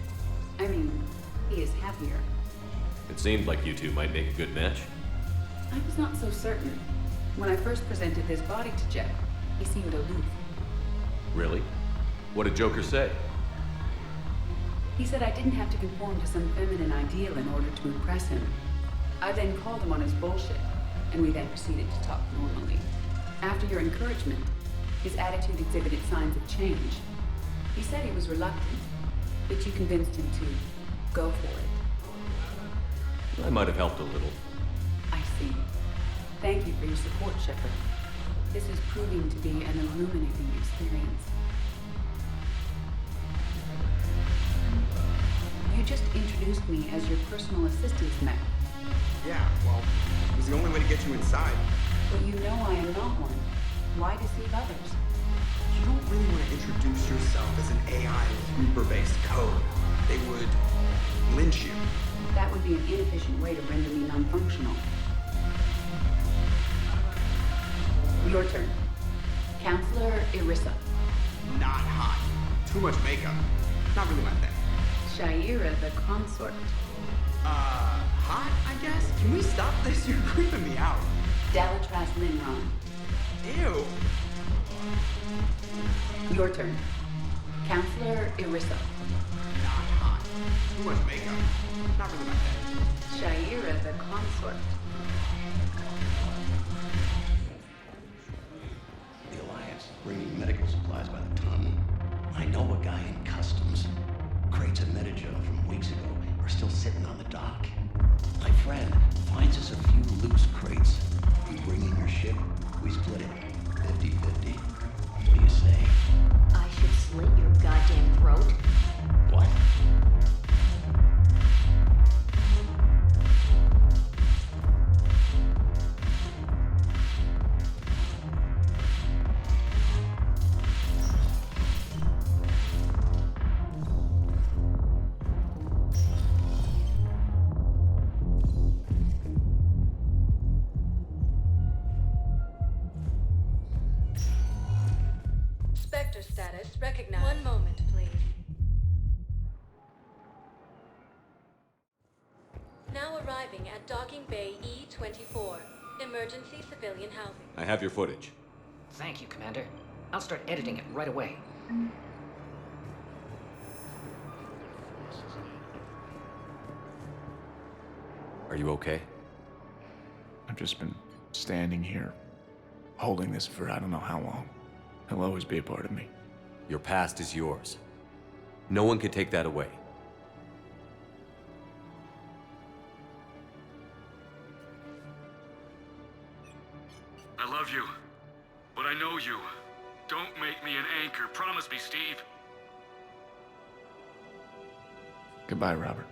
I mean, he is happier. It seemed like you two might make a good match. I was not so certain. When I first presented this body to Jeff, he seemed aloof. Really? What did Joker say? He said I didn't have to conform to some feminine ideal in order to impress him. I then called him on his bullshit, and we then proceeded to talk normally. After your encouragement, his attitude exhibited signs of change. He said he was reluctant, but you convinced him to go for it. I might have helped a little. I see. Thank you for your support, Shepard. This is proving to be an illuminating experience. You just introduced me as your personal assistance mech. Yeah, well, it was the only way to get you inside. But you know I am not one. Why deceive others? You don't really want to introduce yourself as an AI with Reaper-based code. They would lynch you. That would be an inefficient way to render me non-functional. Your turn. Counselor Irissa. Not hot. Too much makeup. Not really my thing. Shaira the consort. Hot, I guess? Can we stop this? You're creeping me out. Dalatras Linron. Ew. Your turn. Counselor Irissa. Not hot. Too much makeup. Not really my thing. Shaira the consort. The Alliance, bringing medical supplies by the ton. I know a guy in customs. Crates of Metagel from weeks ago are still sitting on the dock. My friend finds us a few loose crates. You bring in your ship, we split it. 50-50. What do you say? I should slit your goddamn throat. What? Spectre status recognized. One moment, please. Now arriving at Docking Bay E-24. Emergency civilian housing. I have your footage. Thank you, Commander. I'll start editing it right away. Are you okay? I've just been standing here, holding this for I don't know how long. He'll always be a part of me. Your past is yours. No one can take that away. I love you, but I know you. Don't make me an anchor. Promise me, Steve. Goodbye, Robert.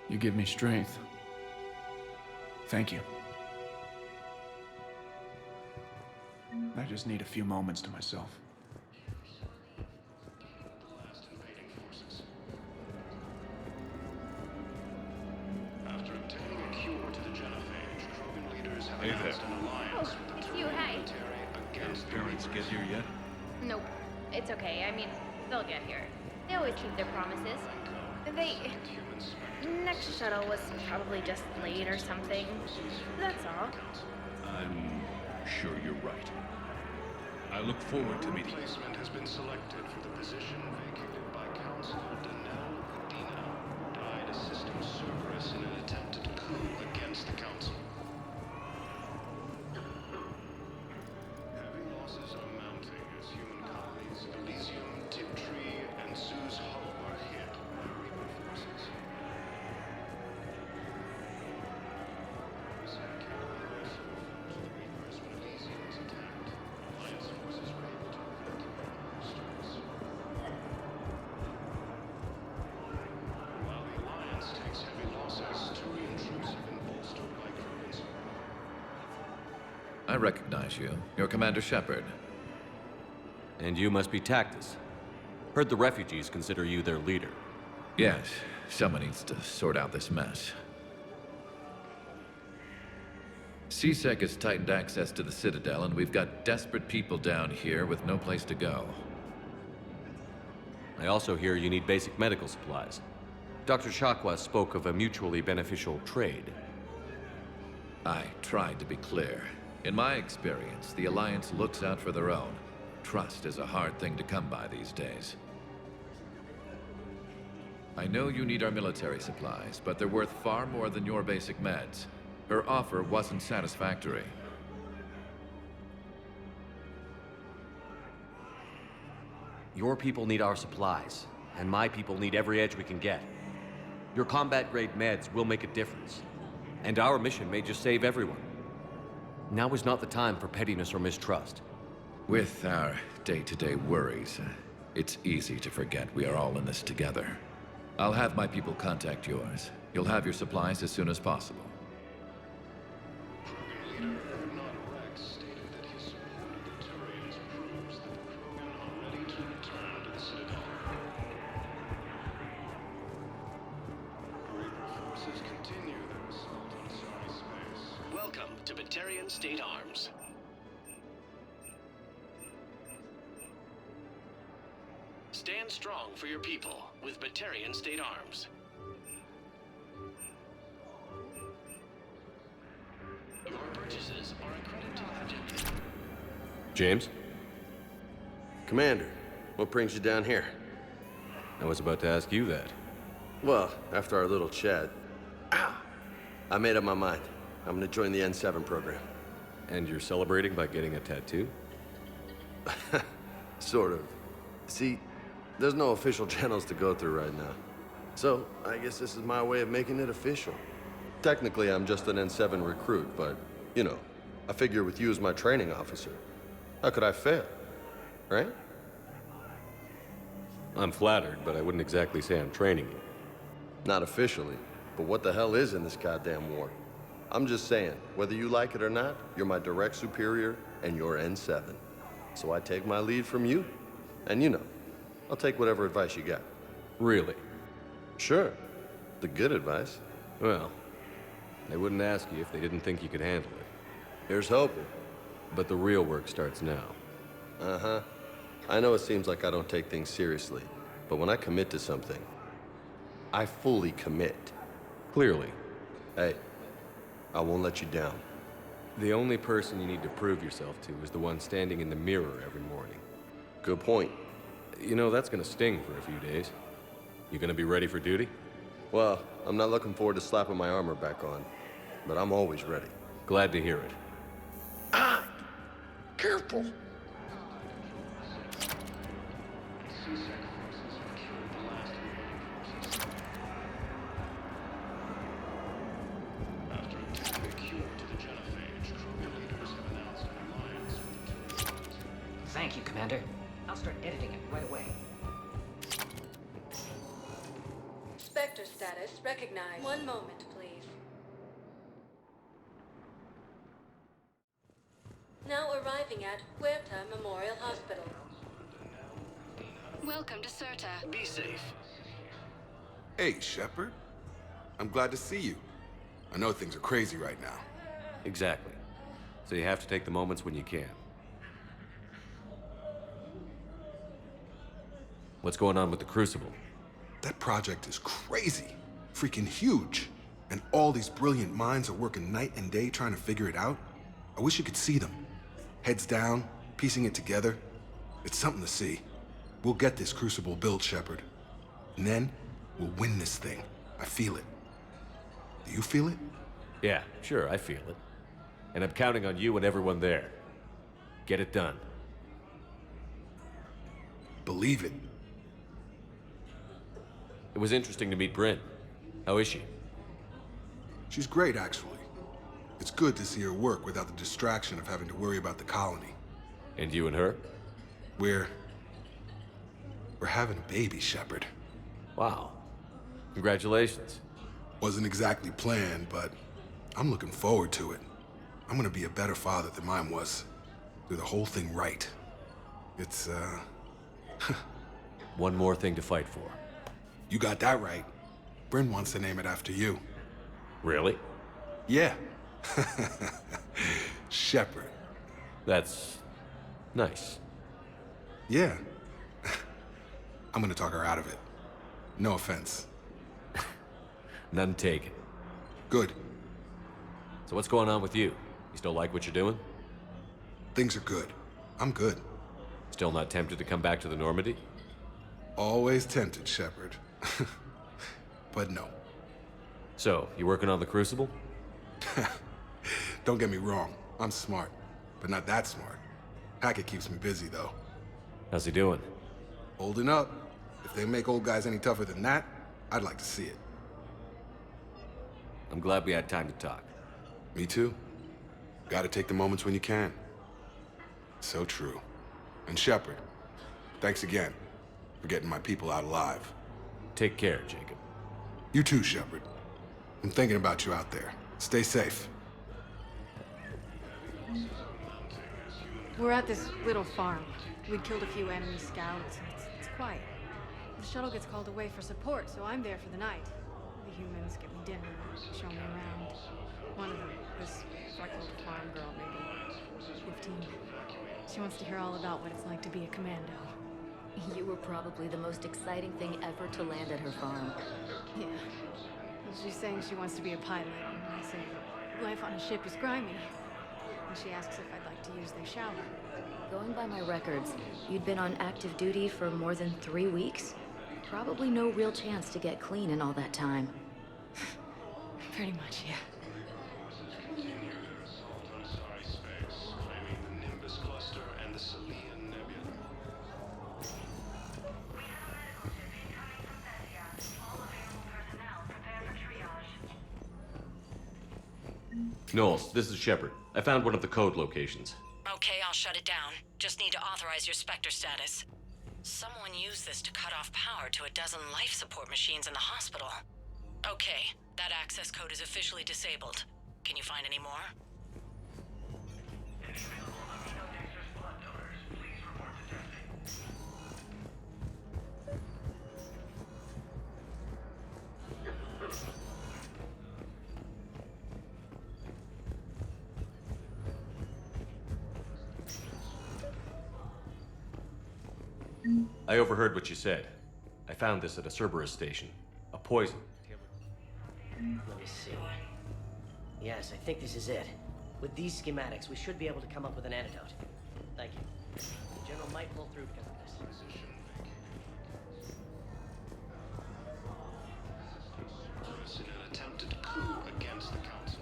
You give me strength. Thank you. I just need a few moments to myself. After obtaining a cure to the genophage, Krogan leaders have Hey there. announced an alliance with the It's you, hi. military against Your parents get here yet? Nope. It's okay. I mean, they'll get here. They always keep their promises. Next shuttle was probably just late or something. That's all. I'm sure you're right. I look forward to meeting you. Replacement has been selected for the position vacated by Counselor Danelle Medina, who died assisting Cerberus in an attempted coup against the Council. Heavy losses are mounting as human colonies of Elysium, Tiptree, and Zeus Hull are hit by Reaper forces. MSI capable also informs the Reapers when Elysium is attacked. Alliance forces were able to evacuate boosters. While the Alliance takes heavy losses, Turian troops have been bolstered by Krogan. I recognize you. You're Commander Shepard. And you must be Tactus. Heard the refugees consider you their leader. Yes, someone needs to sort out this mess. CSEC has tightened access to the Citadel, and we've got desperate people down here with no place to go. I also hear you need basic medical supplies. Dr. Chakwa spoke of a mutually beneficial trade. I tried to be clear. In my experience, the Alliance looks out for their own. Trust is a hard thing to come by these days. I know you need our military supplies, but they're worth far more than your basic meds. Her offer wasn't satisfactory. Your people need our supplies, and my people need every edge we can get. Your combat-grade meds will make a difference, and our mission may just save everyone. Now is not the time for pettiness or mistrust. With our day-to-day worries, it's easy to forget we are all in this together. I'll have my people contact yours. You'll have your supplies as soon as possible. Krogan leader Ernod Rex stated that his support of the Turians proves that the Krogan are ready to return to the Citadel. to Batarian State Arms. Stand strong for your people with Batarian State Arms. Your purchases are a credit to Object. James? Commander, what brings you down here? I was about to ask you that. Well, after our little chat, I made up my mind. I'm gonna join the N7 program. And you're celebrating by getting a tattoo? Sort of. See, there's no official channels to go through right now. So, I guess this is my way of making it official. Technically, I'm just an N7 recruit, but, you know, I figure with you as my training officer, how could I fail? Right? I'm flattered, but I wouldn't exactly say I'm training you. Not officially, but what the hell is in this goddamn war? I'm just saying, whether you like it or not, you're my direct superior, and you're N7. So I take my lead from you. And you know, I'll take whatever advice you got. Really? Sure. The good advice. Well, they wouldn't ask you if they didn't think you could handle it. Here's hoping. But the real work starts now. Uh-huh. I know it seems like I don't take things seriously, but when I commit to something, I fully commit. Clearly. Hey, I won't let you down. The only person you need to prove yourself to is the one standing in the mirror every morning. Good point. You know, that's gonna sting for a few days. You gonna be ready for duty? Well, I'm not looking forward to slapping my armor back on, but I'm always ready. Glad to hear it. Careful. Thank you, Commander. I'll start editing it right away. Spectre status recognized. One moment, please. Now arriving at Huerta Memorial Hospital. Welcome to Serta. Be safe. Hey, Shepard. I'm glad to see you. I know things are crazy right now. Exactly. So you have to take the moments when you can. What's going on with the Crucible? That project is crazy. Freaking huge. And all these brilliant minds are working night and day trying to figure it out. I wish you could see them. Heads down, piecing it together. It's something to see. We'll get this Crucible built, Shepard. And then, we'll win this thing. I feel it. Do you feel it? Yeah, sure, I feel it. And I'm counting on you and everyone there. Get it done. Believe it. It was interesting to meet Bryn. How is she? She's great, actually. It's good to see her work without the distraction of having to worry about the colony. And you and her? We're having a baby, Shepard. Wow. Congratulations. Wasn't exactly planned, but I'm looking forward to it. I'm gonna be a better father than mine was. Do the whole thing right. It's, One more thing to fight for. You got that right. Bryn wants to name it after you. Really? Yeah. Shepard. That's nice. Yeah. I'm gonna talk her out of it. No offense. None taken. Good. So what's going on with you? You still like what you're doing? Things are good. I'm good. Still not tempted to come back to the Normandy? Always tempted, Shepard. But no. So, you working on the Crucible? Don't get me wrong. I'm smart, but not that smart. Hackett keeps me busy, though. How's he doing? Holding up. If they make old guys any tougher than that, I'd like to see it. I'm glad we had time to talk. Me too. Gotta take the moments when you can. So true. And Shepard, thanks again for getting my people out alive. Take care, Jacob. You too, Shepard. I'm thinking about you out there. Stay safe. We're at this little farm. We killed a few enemy scouts. It's quiet. The shuttle gets called away for support, so I'm there for the night. The humans give me dinner, show me around. One of them. This freckled farm girl, maybe 15. She wants to hear all about what it's like to be a commando. You were probably the most exciting thing ever to land at her farm. Yeah. She's saying she wants to be a pilot, and I say life on a ship is grimy. And she asks if I'd like to use their shower. Going by my records, you'd been on active duty for more than 3 weeks? Probably no real chance to get clean in all that time. Pretty much, yeah. Knowles, this is Shepard. I found one of the code locations. Okay, I'll shut it down. Just need to authorize your Spectre status. Someone used this to cut off power to a dozen life support machines in the hospital. Okay, that access code is officially disabled. Can you find any more? I overheard what you said. I found this at a Cerberus station. A poison. Let me see. Yes, I think this is it. With these schematics, we should be able to come up with an antidote. Thank you. The General might pull through because of this. In an attempted coup against the Council.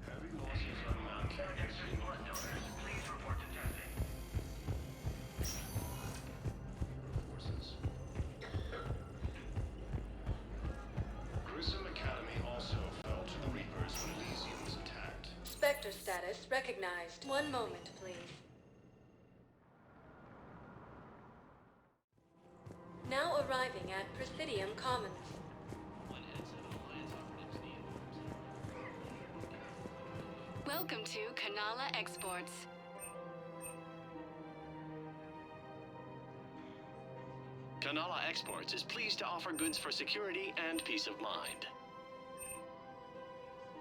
Heavy losses on Mount Canyon. Please report to testing. Forces. Grissom Academy also fell to the Reapers when Elysium was attacked. Spectre status recognized. One moment, please. Now arriving at Presidium Commons. Welcome to Kanala Exports. Kanala Exports is pleased to offer goods for security and peace of mind.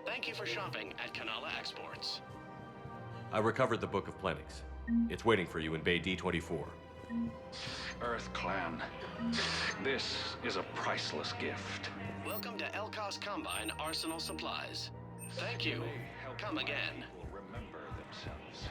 Thank you for shopping at Kanala Exports. I recovered the Book of Plenix. It's waiting for you in Bay D24. Earth Clan, this is a priceless gift. Welcome to Elkos Combine Arsenal Supplies. Thank you. Come again. Will remember themselves.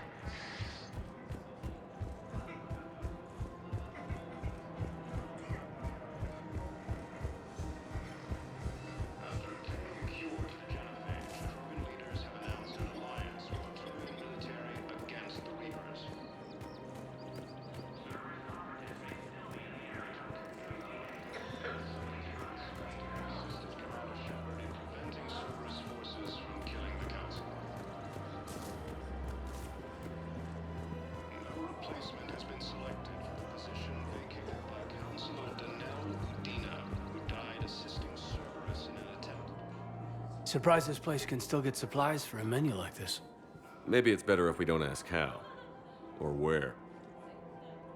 Surprised this place can still get supplies for a menu like this. Maybe it's better if we don't ask how. Or where.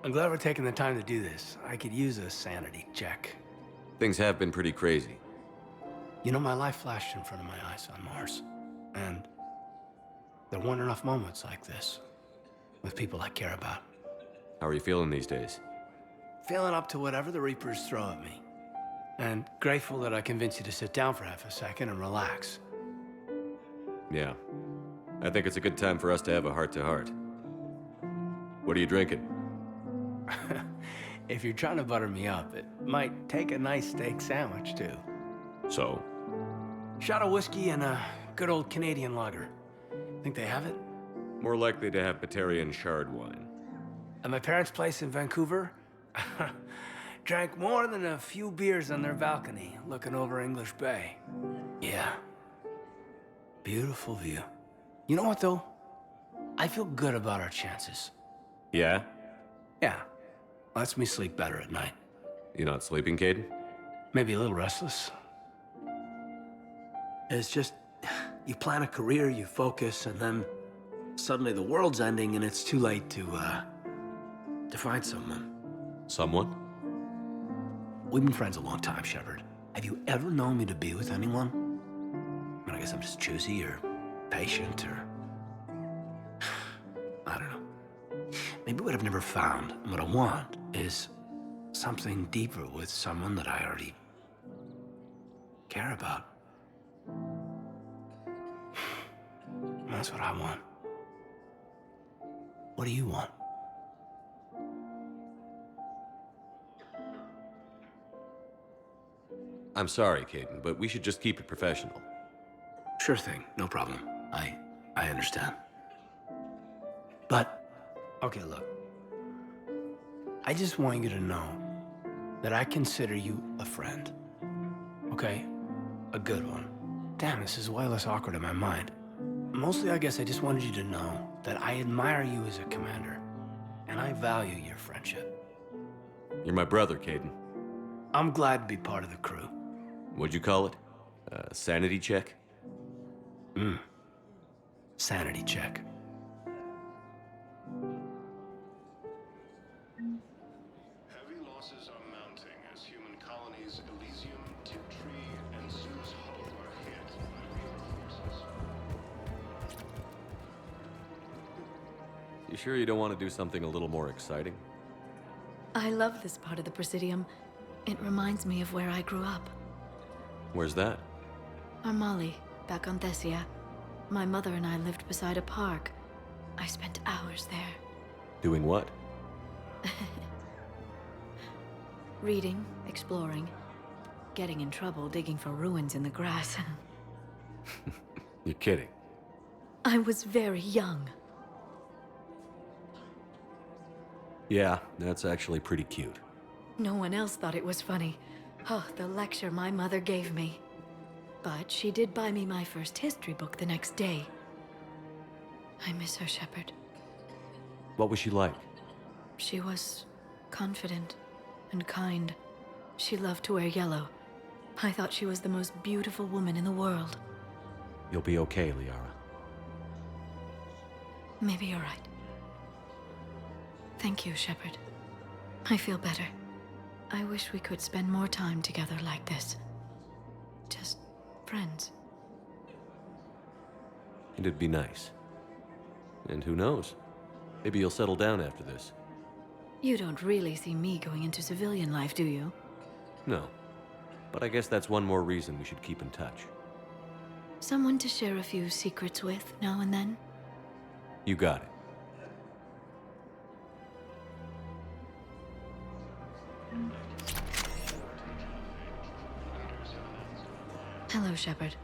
I'm glad we're taking the time to do this. I could use a sanity check. Things have been pretty crazy. You know, my life flashed in front of my eyes on Mars. And there weren't enough moments like this with people I care about. How are you feeling these days? Feeling up to whatever the Reapers throw at me. And grateful that I convinced you to sit down for half a second and relax. Yeah. I think it's a good time for us to have a heart-to-heart. What are you drinking? If you're trying to butter me up, it might take a nice steak sandwich, too. So? Shot of whiskey and a good old Canadian lager. Think they have it? More likely to have Batarian shard wine. At my parents' place in Vancouver, drank more than a few beers on their balcony, looking over English Bay. Yeah. Beautiful view. You know what, though? I feel good about our chances. Yeah? Yeah. Lets me sleep better at night. You not sleeping, Caden? Maybe a little restless. It's just, you plan a career, you focus, and then suddenly the world's ending and it's too late to find someone. Someone? We've been friends a long time, Shepard. Have you ever known me to be with anyone? I guess I'm just choosy or patient or... I don't know. Maybe what I've never found and what I want is something deeper with someone that I already care about. That's what I want. What do you want? I'm sorry, Caden, but we should just keep it professional. Sure thing, no problem. I understand. But, okay, look. I just want you to know that I consider you a friend. Okay? A good one. Damn, this is way less awkward in my mind. Mostly, I guess I just wanted you to know that I admire you as a commander, and I value your friendship. You're my brother, Caden. I'm glad to be part of the crew. What'd you call it? Sanity check? Sanity check. Heavy losses are mounting as human colonies Elysium, Tiptree, and Zeus Hull are hit by reinforcements. You sure you don't want to do something a little more exciting? I love this part of the Presidium. It reminds me of where I grew up. Where's that? Armali, back on Thessia. My mother and I lived beside a park. I spent hours there. Doing what? Reading, exploring, getting in trouble digging for ruins in the grass. You're kidding. I was very young. Yeah, that's actually pretty cute. No one else thought it was funny. Oh, the lecture my mother gave me. But she did buy me my first history book the next day. I miss her, Shepard. What was she like? She was confident and kind. She loved to wear yellow. I thought she was the most beautiful woman in the world. You'll be okay, Liara. Maybe you're right. Thank you, Shepard. I feel better. I wish we could spend more time together like this. Just friends. It'd be nice. And who knows? Maybe you'll settle down after this. You don't really see me going into civilian life, do you? No. But I guess that's one more reason we should keep in touch. Someone to share a few secrets with now and then? You got it. Hello, Shepard.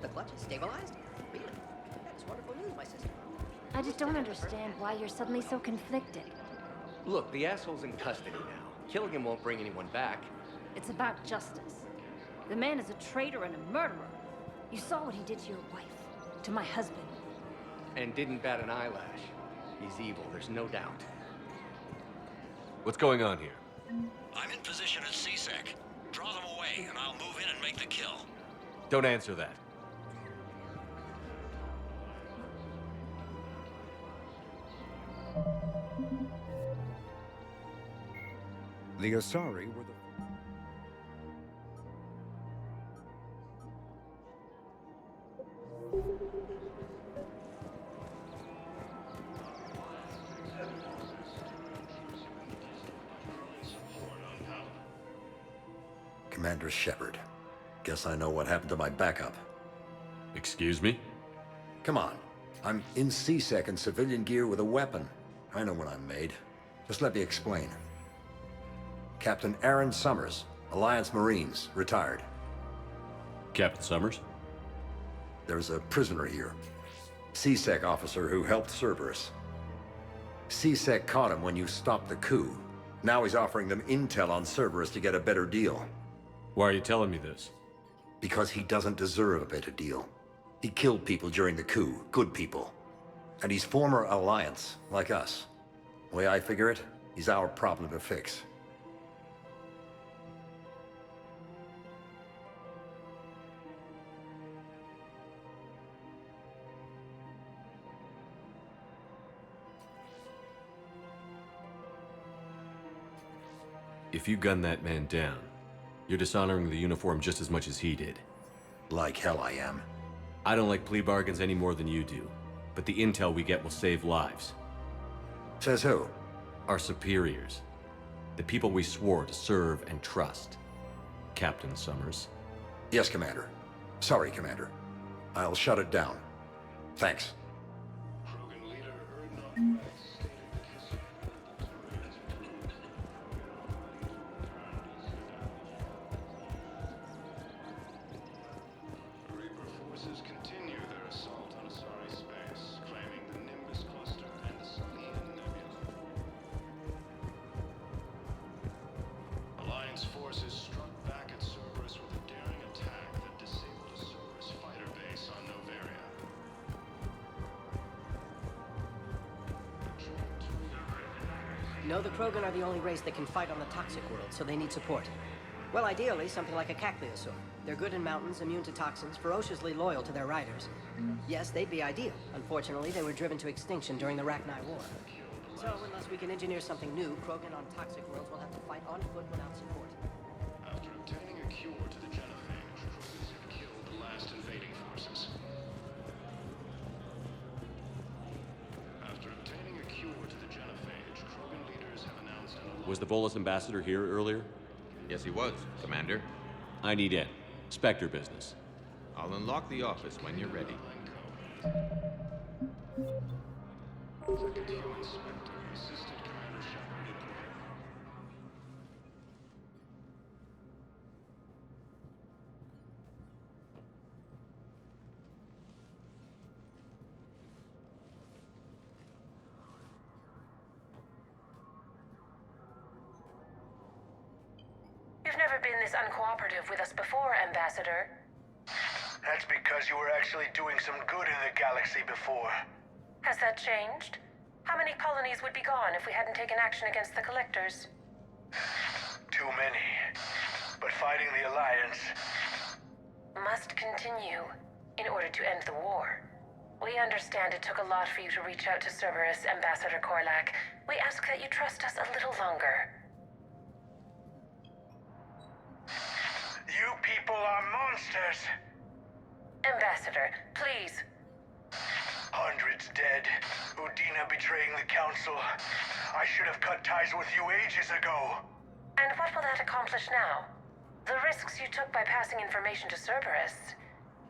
The clutch is stabilized? Really? That is wonderful news, my sister. I just don't understand why you're suddenly so conflicted. Look, the asshole's in custody now. Killing him won't bring anyone back. It's about justice. The man is a traitor and a murderer. You saw what he did to your wife, to my husband. And didn't bat an eyelash. He's evil, there's no doubt. What's going on here? I'm in position at CSEC. Draw them away, and I'll move in and make the kill. Don't answer that. The Asari were the... Commander Shepard. Guess I know what happened to my backup. Excuse me? Come on. I'm in CSEC in civilian gear with a weapon. I know what I'm made. Just let me explain. Captain Aaron Summers, Alliance Marines, retired. Captain Summers? There's a prisoner here. CSEC officer who helped Cerberus. CSEC caught him when you stopped the coup. Now he's offering them intel on Cerberus to get a better deal. Why are you telling me this? Because he doesn't deserve a better deal. He killed people during the coup, good people. And he's former Alliance, like us. The way I figure it, he's our problem to fix. If you gun that man down, you're dishonoring the uniform just as much as he did. Like hell I am. I don't like plea bargains any more than you do, but the intel we get will save lives. Says who? Our superiors. The people we swore to serve and trust. Captain Summers. Yes, Commander. Sorry, Commander. I'll shut it down. Thanks. Forces continue their assault on Asari space, claiming the Nimbus cluster and the Selenium Nebula. Alliance forces struck back at Cerberus with a daring attack that disabled a Cerberus fighter base on Novaria. No, the Krogan are the only race that can fight on the toxic world, so they need support. Well, ideally, something like a cacliosaur. They're good in mountains, immune to toxins, ferociously loyal to their riders. Yes, they'd be ideal. Unfortunately, they were driven to extinction during the Rachni War. So, unless we can engineer something new, Krogan on toxic worlds will have to fight on foot without support. After obtaining a cure to the genophage, Krogans have killed the last invading forces. After obtaining a cure to the genophage, Krogan leaders have announced an Was the Volus ambassador here earlier? Yes, he was, Commander. I need in. Spectre business. I'll unlock the office when you're ready. Second human Spectre assisted Commander Shepard in You've never been this uncooperative with us before, Ambassador. That's because you were actually doing some good in the galaxy before. Has that changed? How many colonies would be gone if we hadn't taken action against the Collectors? Too many. But fighting the Alliance must continue in order to end the war. We understand it took a lot for you to reach out to Cerberus, Ambassador Korlak. We ask that you trust us a little longer. You people are monsters! Ambassador, please. Hundreds dead. Udina betraying the Council. I should have cut ties with you ages ago. And what will that accomplish now? The risks you took by passing information to Cerberus,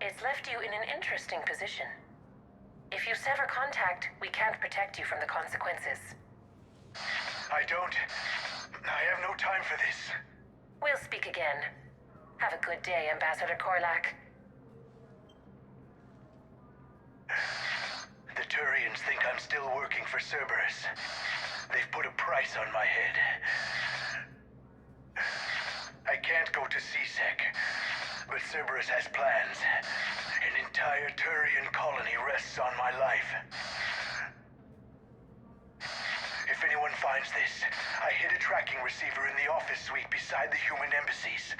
it's left you in an interesting position. If you sever contact, we can't protect you from the consequences. I have no time for this. We'll speak again. Have a good day, Ambassador Korlak. The Turians think I'm still working for Cerberus. They've put a price on my head. I can't go to CSEC, but Cerberus has plans. An entire Turian colony rests on my life. If anyone finds this, I hid a tracking receiver in the office suite beside the human embassies.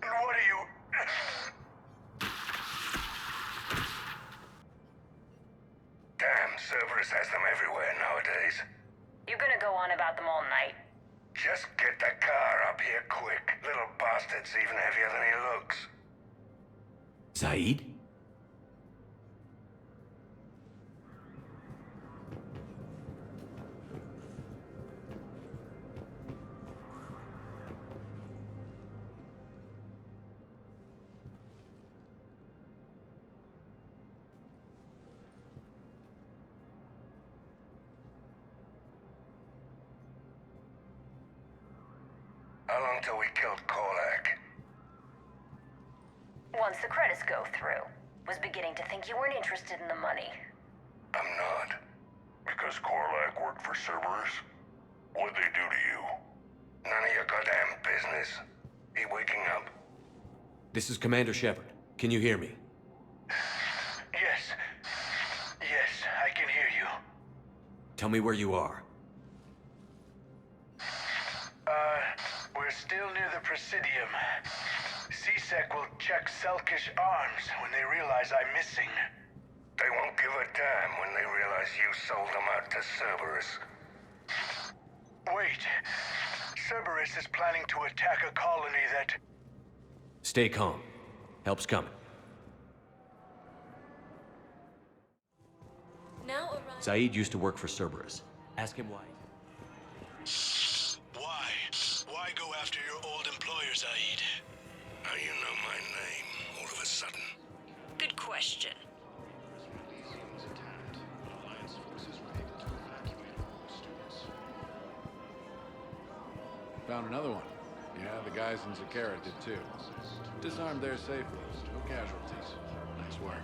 What are you... Damn, Cerberus has them everywhere nowadays. You gonna go on about them all night? Just get the car up here quick. Little bastard's even heavier than he looks. Zaid? How long till we killed Korlak? Once the credits go through. Was beginning to think you weren't interested in the money. I'm not. Because Korlak worked for Cerberus? What'd they do to you? None of your goddamn business. He waking up? This is Commander Shepard. Can you hear me? Yes. Yes, I can hear you. Tell me where you are. We're still near the Presidium. CSEC will check Selkish arms when they realize I'm missing. They won't give a damn when they realize you sold them out to Cerberus. Wait. Cerberus is planning to attack a colony that... Stay calm. Help's coming. Now arrive. Zaid used to work for Cerberus. Ask him why. Why? Why go after your old employer, Zaid? How you know my name all of a sudden? Good question. Found another one. Yeah, the guys in Zakara did too. Disarmed there safely. No casualties. Nice work.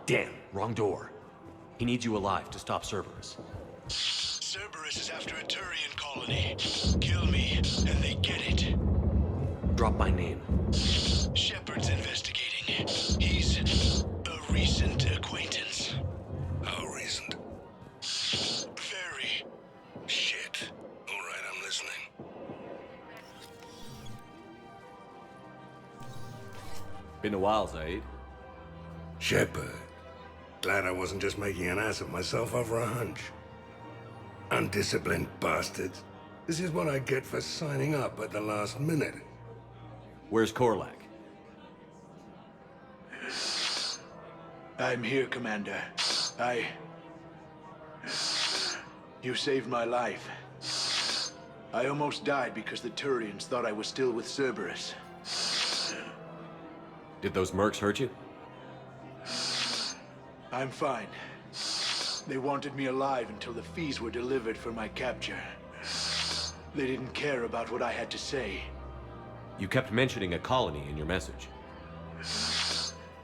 Damn, wrong door. He needs you alive to stop Cerberus. Cerberus is after a Turian colony. Kill me, and they get it. Drop my name. Shepard's investigating. He's a recent acquaintance. How recent? Very. Shit. All right, I'm listening. Been a while, Zaid. Shepard. Glad I wasn't just making an ass of myself over a hunch. Undisciplined bastards. This is what I get for signing up at the last minute. Where's Korlak? I'm here, Commander. You saved my life. I almost died because the Turians thought I was still with Cerberus. Did those mercs hurt you? I'm fine. They wanted me alive until the fees were delivered for my capture. They didn't care about what I had to say. You kept mentioning a colony in your message.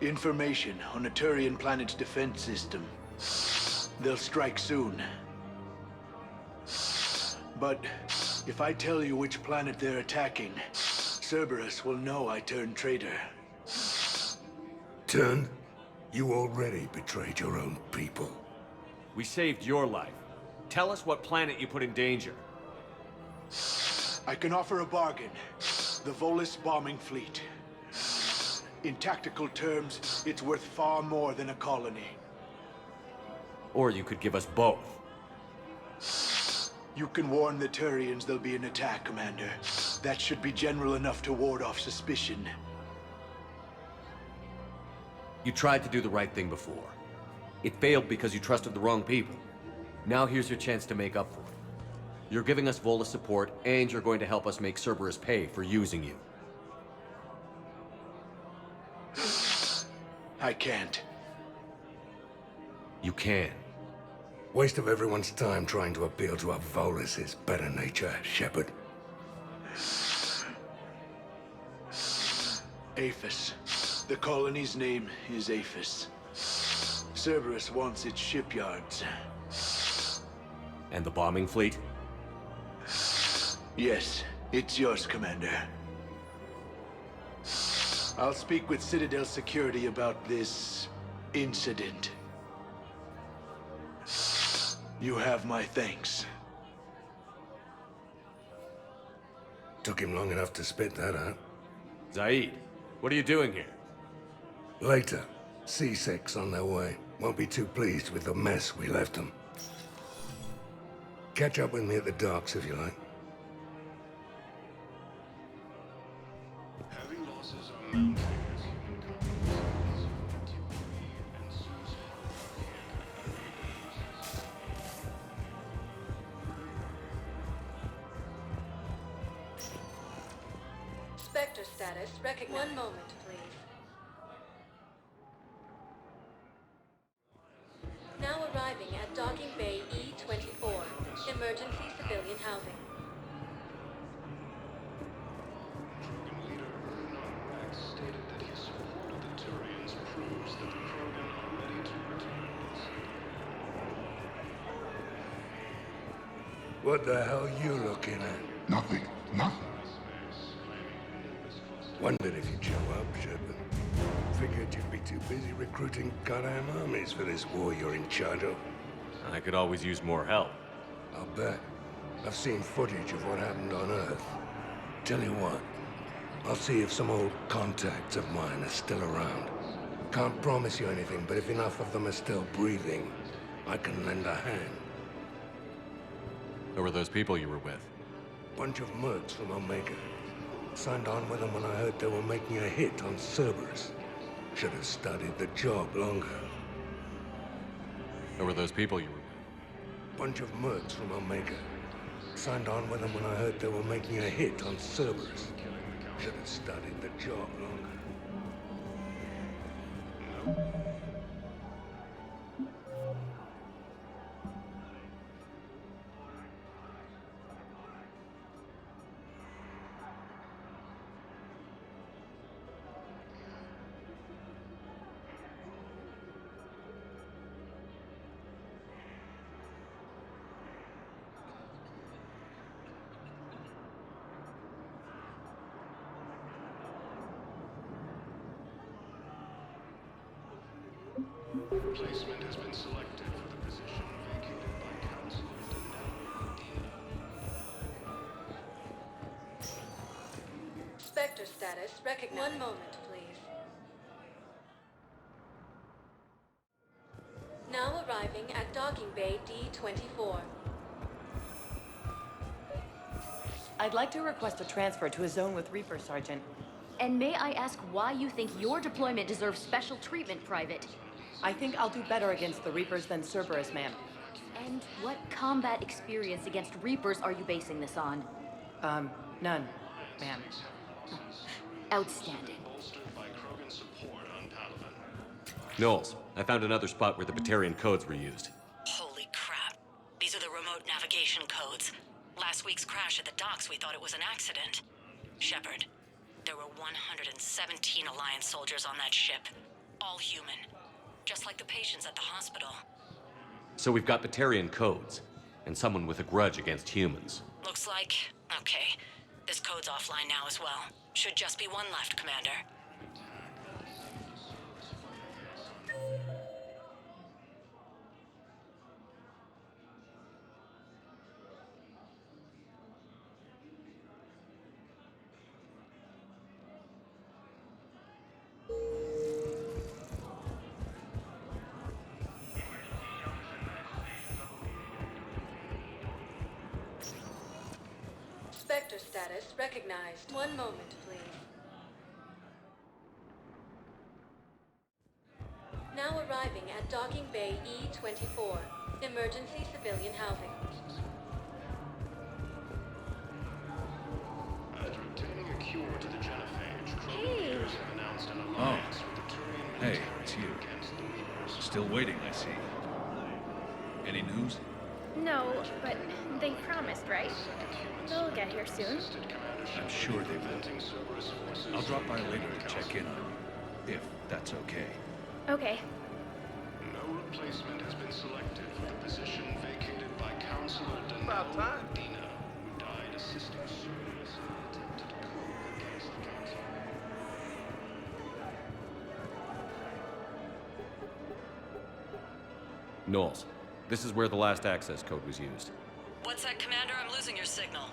Information on a Turian planet's defense system. They'll strike soon. But if I tell you which planet they're attacking, Cerberus will know I turned traitor. Turned? You already betrayed your own people. We saved your life. Tell us what planet you put in danger. I can offer a bargain. The Volus bombing fleet. In tactical terms, it's worth far more than a colony. Or you could give us both. You can warn the Turians there'll be an attack, Commander. That should be general enough to ward off suspicion. You tried to do the right thing before. It failed because you trusted the wrong people. Now here's your chance to make up for it. You're giving us Volus support, and you're going to help us make Cerberus pay for using you. I can't. You can. Waste of everyone's time trying to appeal to a Volus's better nature, Shepard. Aphis. The colony's name is Aphis. Cerberus wants its shipyards. And the bombing fleet? Yes, it's yours, Commander. I'll speak with Citadel Security about this incident. You have my thanks. Took him long enough to spit that out. Zaid, what are you doing here? Later. C6 on their way. Won't be too pleased with the mess we left them. Catch up with me at the docks if you like. Heavy losses are mounting as human colonies and Zeus Spectre status recognized. 1 moment, please. Now arriving at Docking Bay E24, emergency civilian housing. stated that his support of the Turians proves that the Krogan are ready to return. What the hell you looking at? Nothing. Nothing. Wondered if you'd show up, Shepard. Figured you'd be too busy recruiting goddamn armies for this war you're in charge of. I could always use more help. I'll bet. I've seen footage of what happened on Earth. Tell you what, I'll see if some old contacts of mine are still around. Can't promise you anything, but if enough of them are still breathing, I can lend a hand. Who were those people you were with? Bunch of mercs from Omega. Signed on with them when I heard they were making a hit on Cerberus. Should have studied the job longer. Who were those people you were with? Bunch of mercs from Omega. Signed on with them when I heard they were making a hit on Cerberus. Should have studied the job longer. Placement has been selected for the position vacated by Council Nvidia. Spectre status recognized. One moment, please. Now arriving at docking bay D24. I'd like to request a transfer to a zone with Reaper, Sergeant. And may I ask why you think your deployment deserves special treatment, Private? I think I'll do better against the Reapers than Cerberus, ma'am. And what combat experience against Reapers are you basing this on? None, ma'am. Outstanding. Knowles, I found another spot where the Batarian codes were used. Holy crap. These are the remote navigation codes. Last week's crash at the docks, we thought it was an accident. Shepard, there were 117 Alliance soldiers on that ship. All human. Just like the patients at the hospital. So we've got Batarian codes, and someone with a grudge against humans. Looks like... okay. This code's offline now as well. Should just be one left, Commander. Spectre status recognized. One moment, please. Now arriving at docking bay E24. Emergency civilian housing. After obtaining a cure to the genophage, leaders have announced an alliance with the Turian Hey, it's you. against the Reapers. Still waiting, I see. Any news? No, but they promised, right? They'll get here soon. I'm sure they will. I'll drop by later to check in on you, if that's okay. Okay. No replacement has been selected for the position vacated by Councilor Medina, who died assisting Cerberus in an attempted coup against the Council. Knowles, this is where the last access code was used. What's that, Commander? I'm losing your signal.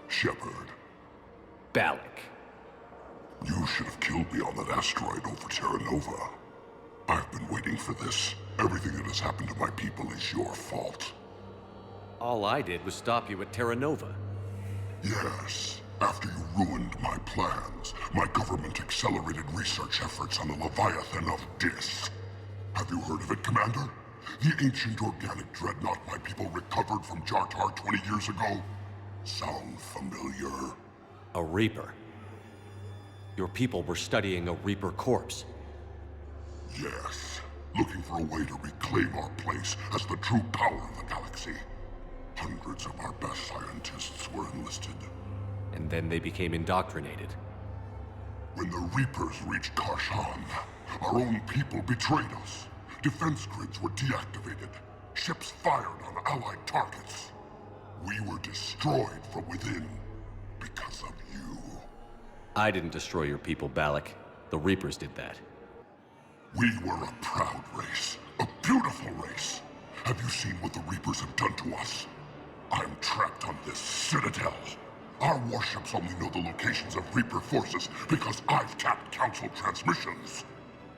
Shepard. Balak. You should have killed me on that asteroid over Terra Nova. I've been waiting for this. Everything that has happened to my people is your fault. All I did was stop you at Terra Nova. Yes. After you ruined my plans, my government accelerated research efforts on the Leviathan of Dis. Have you heard of it, Commander? The ancient organic dreadnought my people recovered from Jartar 20 years ago? Sound familiar? A Reaper. Your people were studying a Reaper corpse. Yes. Looking for a way to reclaim our place as the true power of the galaxy. Hundreds of our best scientists were enlisted. And then they became indoctrinated. When the Reapers reached Karshan, our own people betrayed us. Defense grids were deactivated. Ships fired on Allied targets. We were destroyed from within because of you. I didn't destroy your people, Balak. The Reapers did that. We were a proud race. A beautiful race. Have you seen what the Reapers have done to us? I'm trapped on this citadel. Our warships only know the locations of Reaper forces because I've tapped Council transmissions.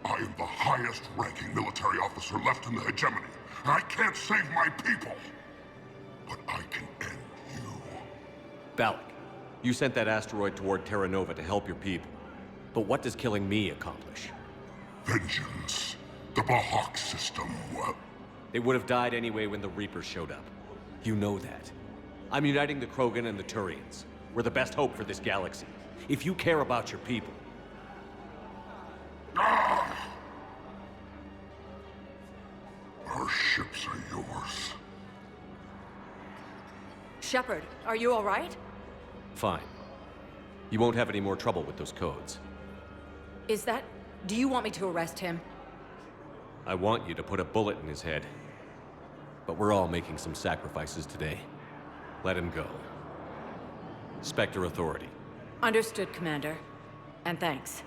I am the highest-ranking military officer left in the hegemony. I can't save my people. But I can end you. Balak, you sent that asteroid toward Terra Nova to help your people. But what does killing me accomplish? Vengeance. The Bahak system. They would have died anyway when the Reapers showed up. You know that. I'm uniting the Krogan and the Turians. We're the best hope for this galaxy. If you care about your people... Ah! Our ships are yours. Shepard, are you all right? Fine. You won't have any more trouble with those codes. Is that... Do you want me to arrest him? I want you to put a bullet in his head. But we're all making some sacrifices today. Let him go. Spectre Authority. Understood, Commander. And thanks.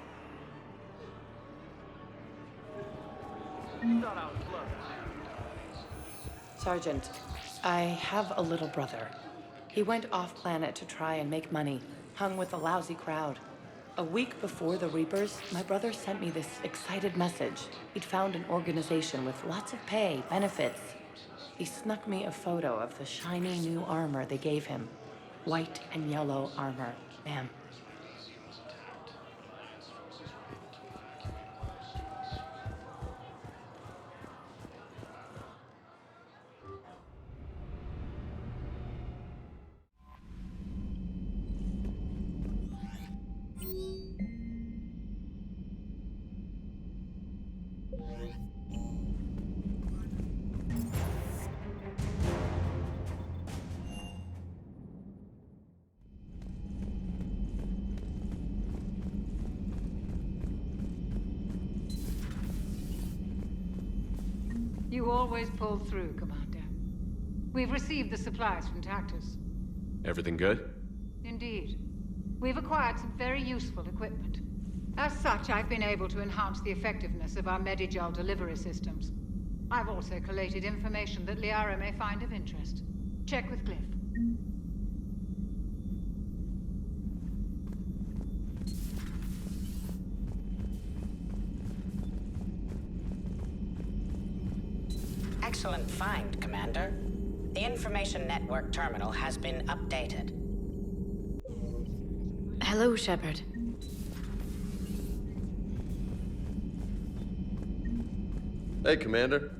Sergeant, I have a little brother. He went off-planet to try and make money, hung with a lousy crowd. A week before the Reapers, my brother sent me this excited message. He'd found an organization with lots of pay, benefits. He snuck me a photo of the shiny new armor they gave him. White and yellow armor, ma'am. You always pull through, Commander. We've received the supplies from Tactus. Everything good? Indeed. We've acquired some very useful equipment. As such, I've been able to enhance the effectiveness of our Medigel delivery systems. I've also collated information that Liara may find of interest. Check with Glyph. Excellent find, Commander. The information network terminal has been updated. Hello, Shepard. Hey, Commander.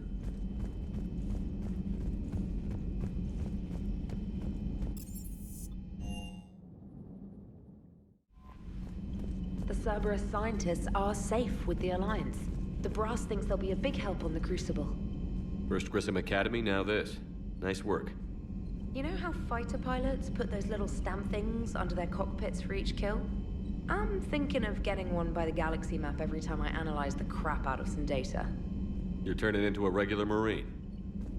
The Cerberus scientists are safe with the Alliance. The Brass thinks they'll be a big help on the Crucible. First Grissom Academy, now this. Nice work. You know how fighter pilots put those little stamp things under their cockpits for each kill? I'm thinking of getting one by the galaxy map every time I analyze the crap out of some data. You're turning into a regular Marine.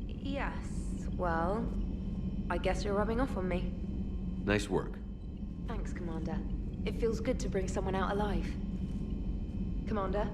Yes, well, I guess you're rubbing off on me. Nice work. Thanks, Commander. It feels good to bring someone out alive. Commander?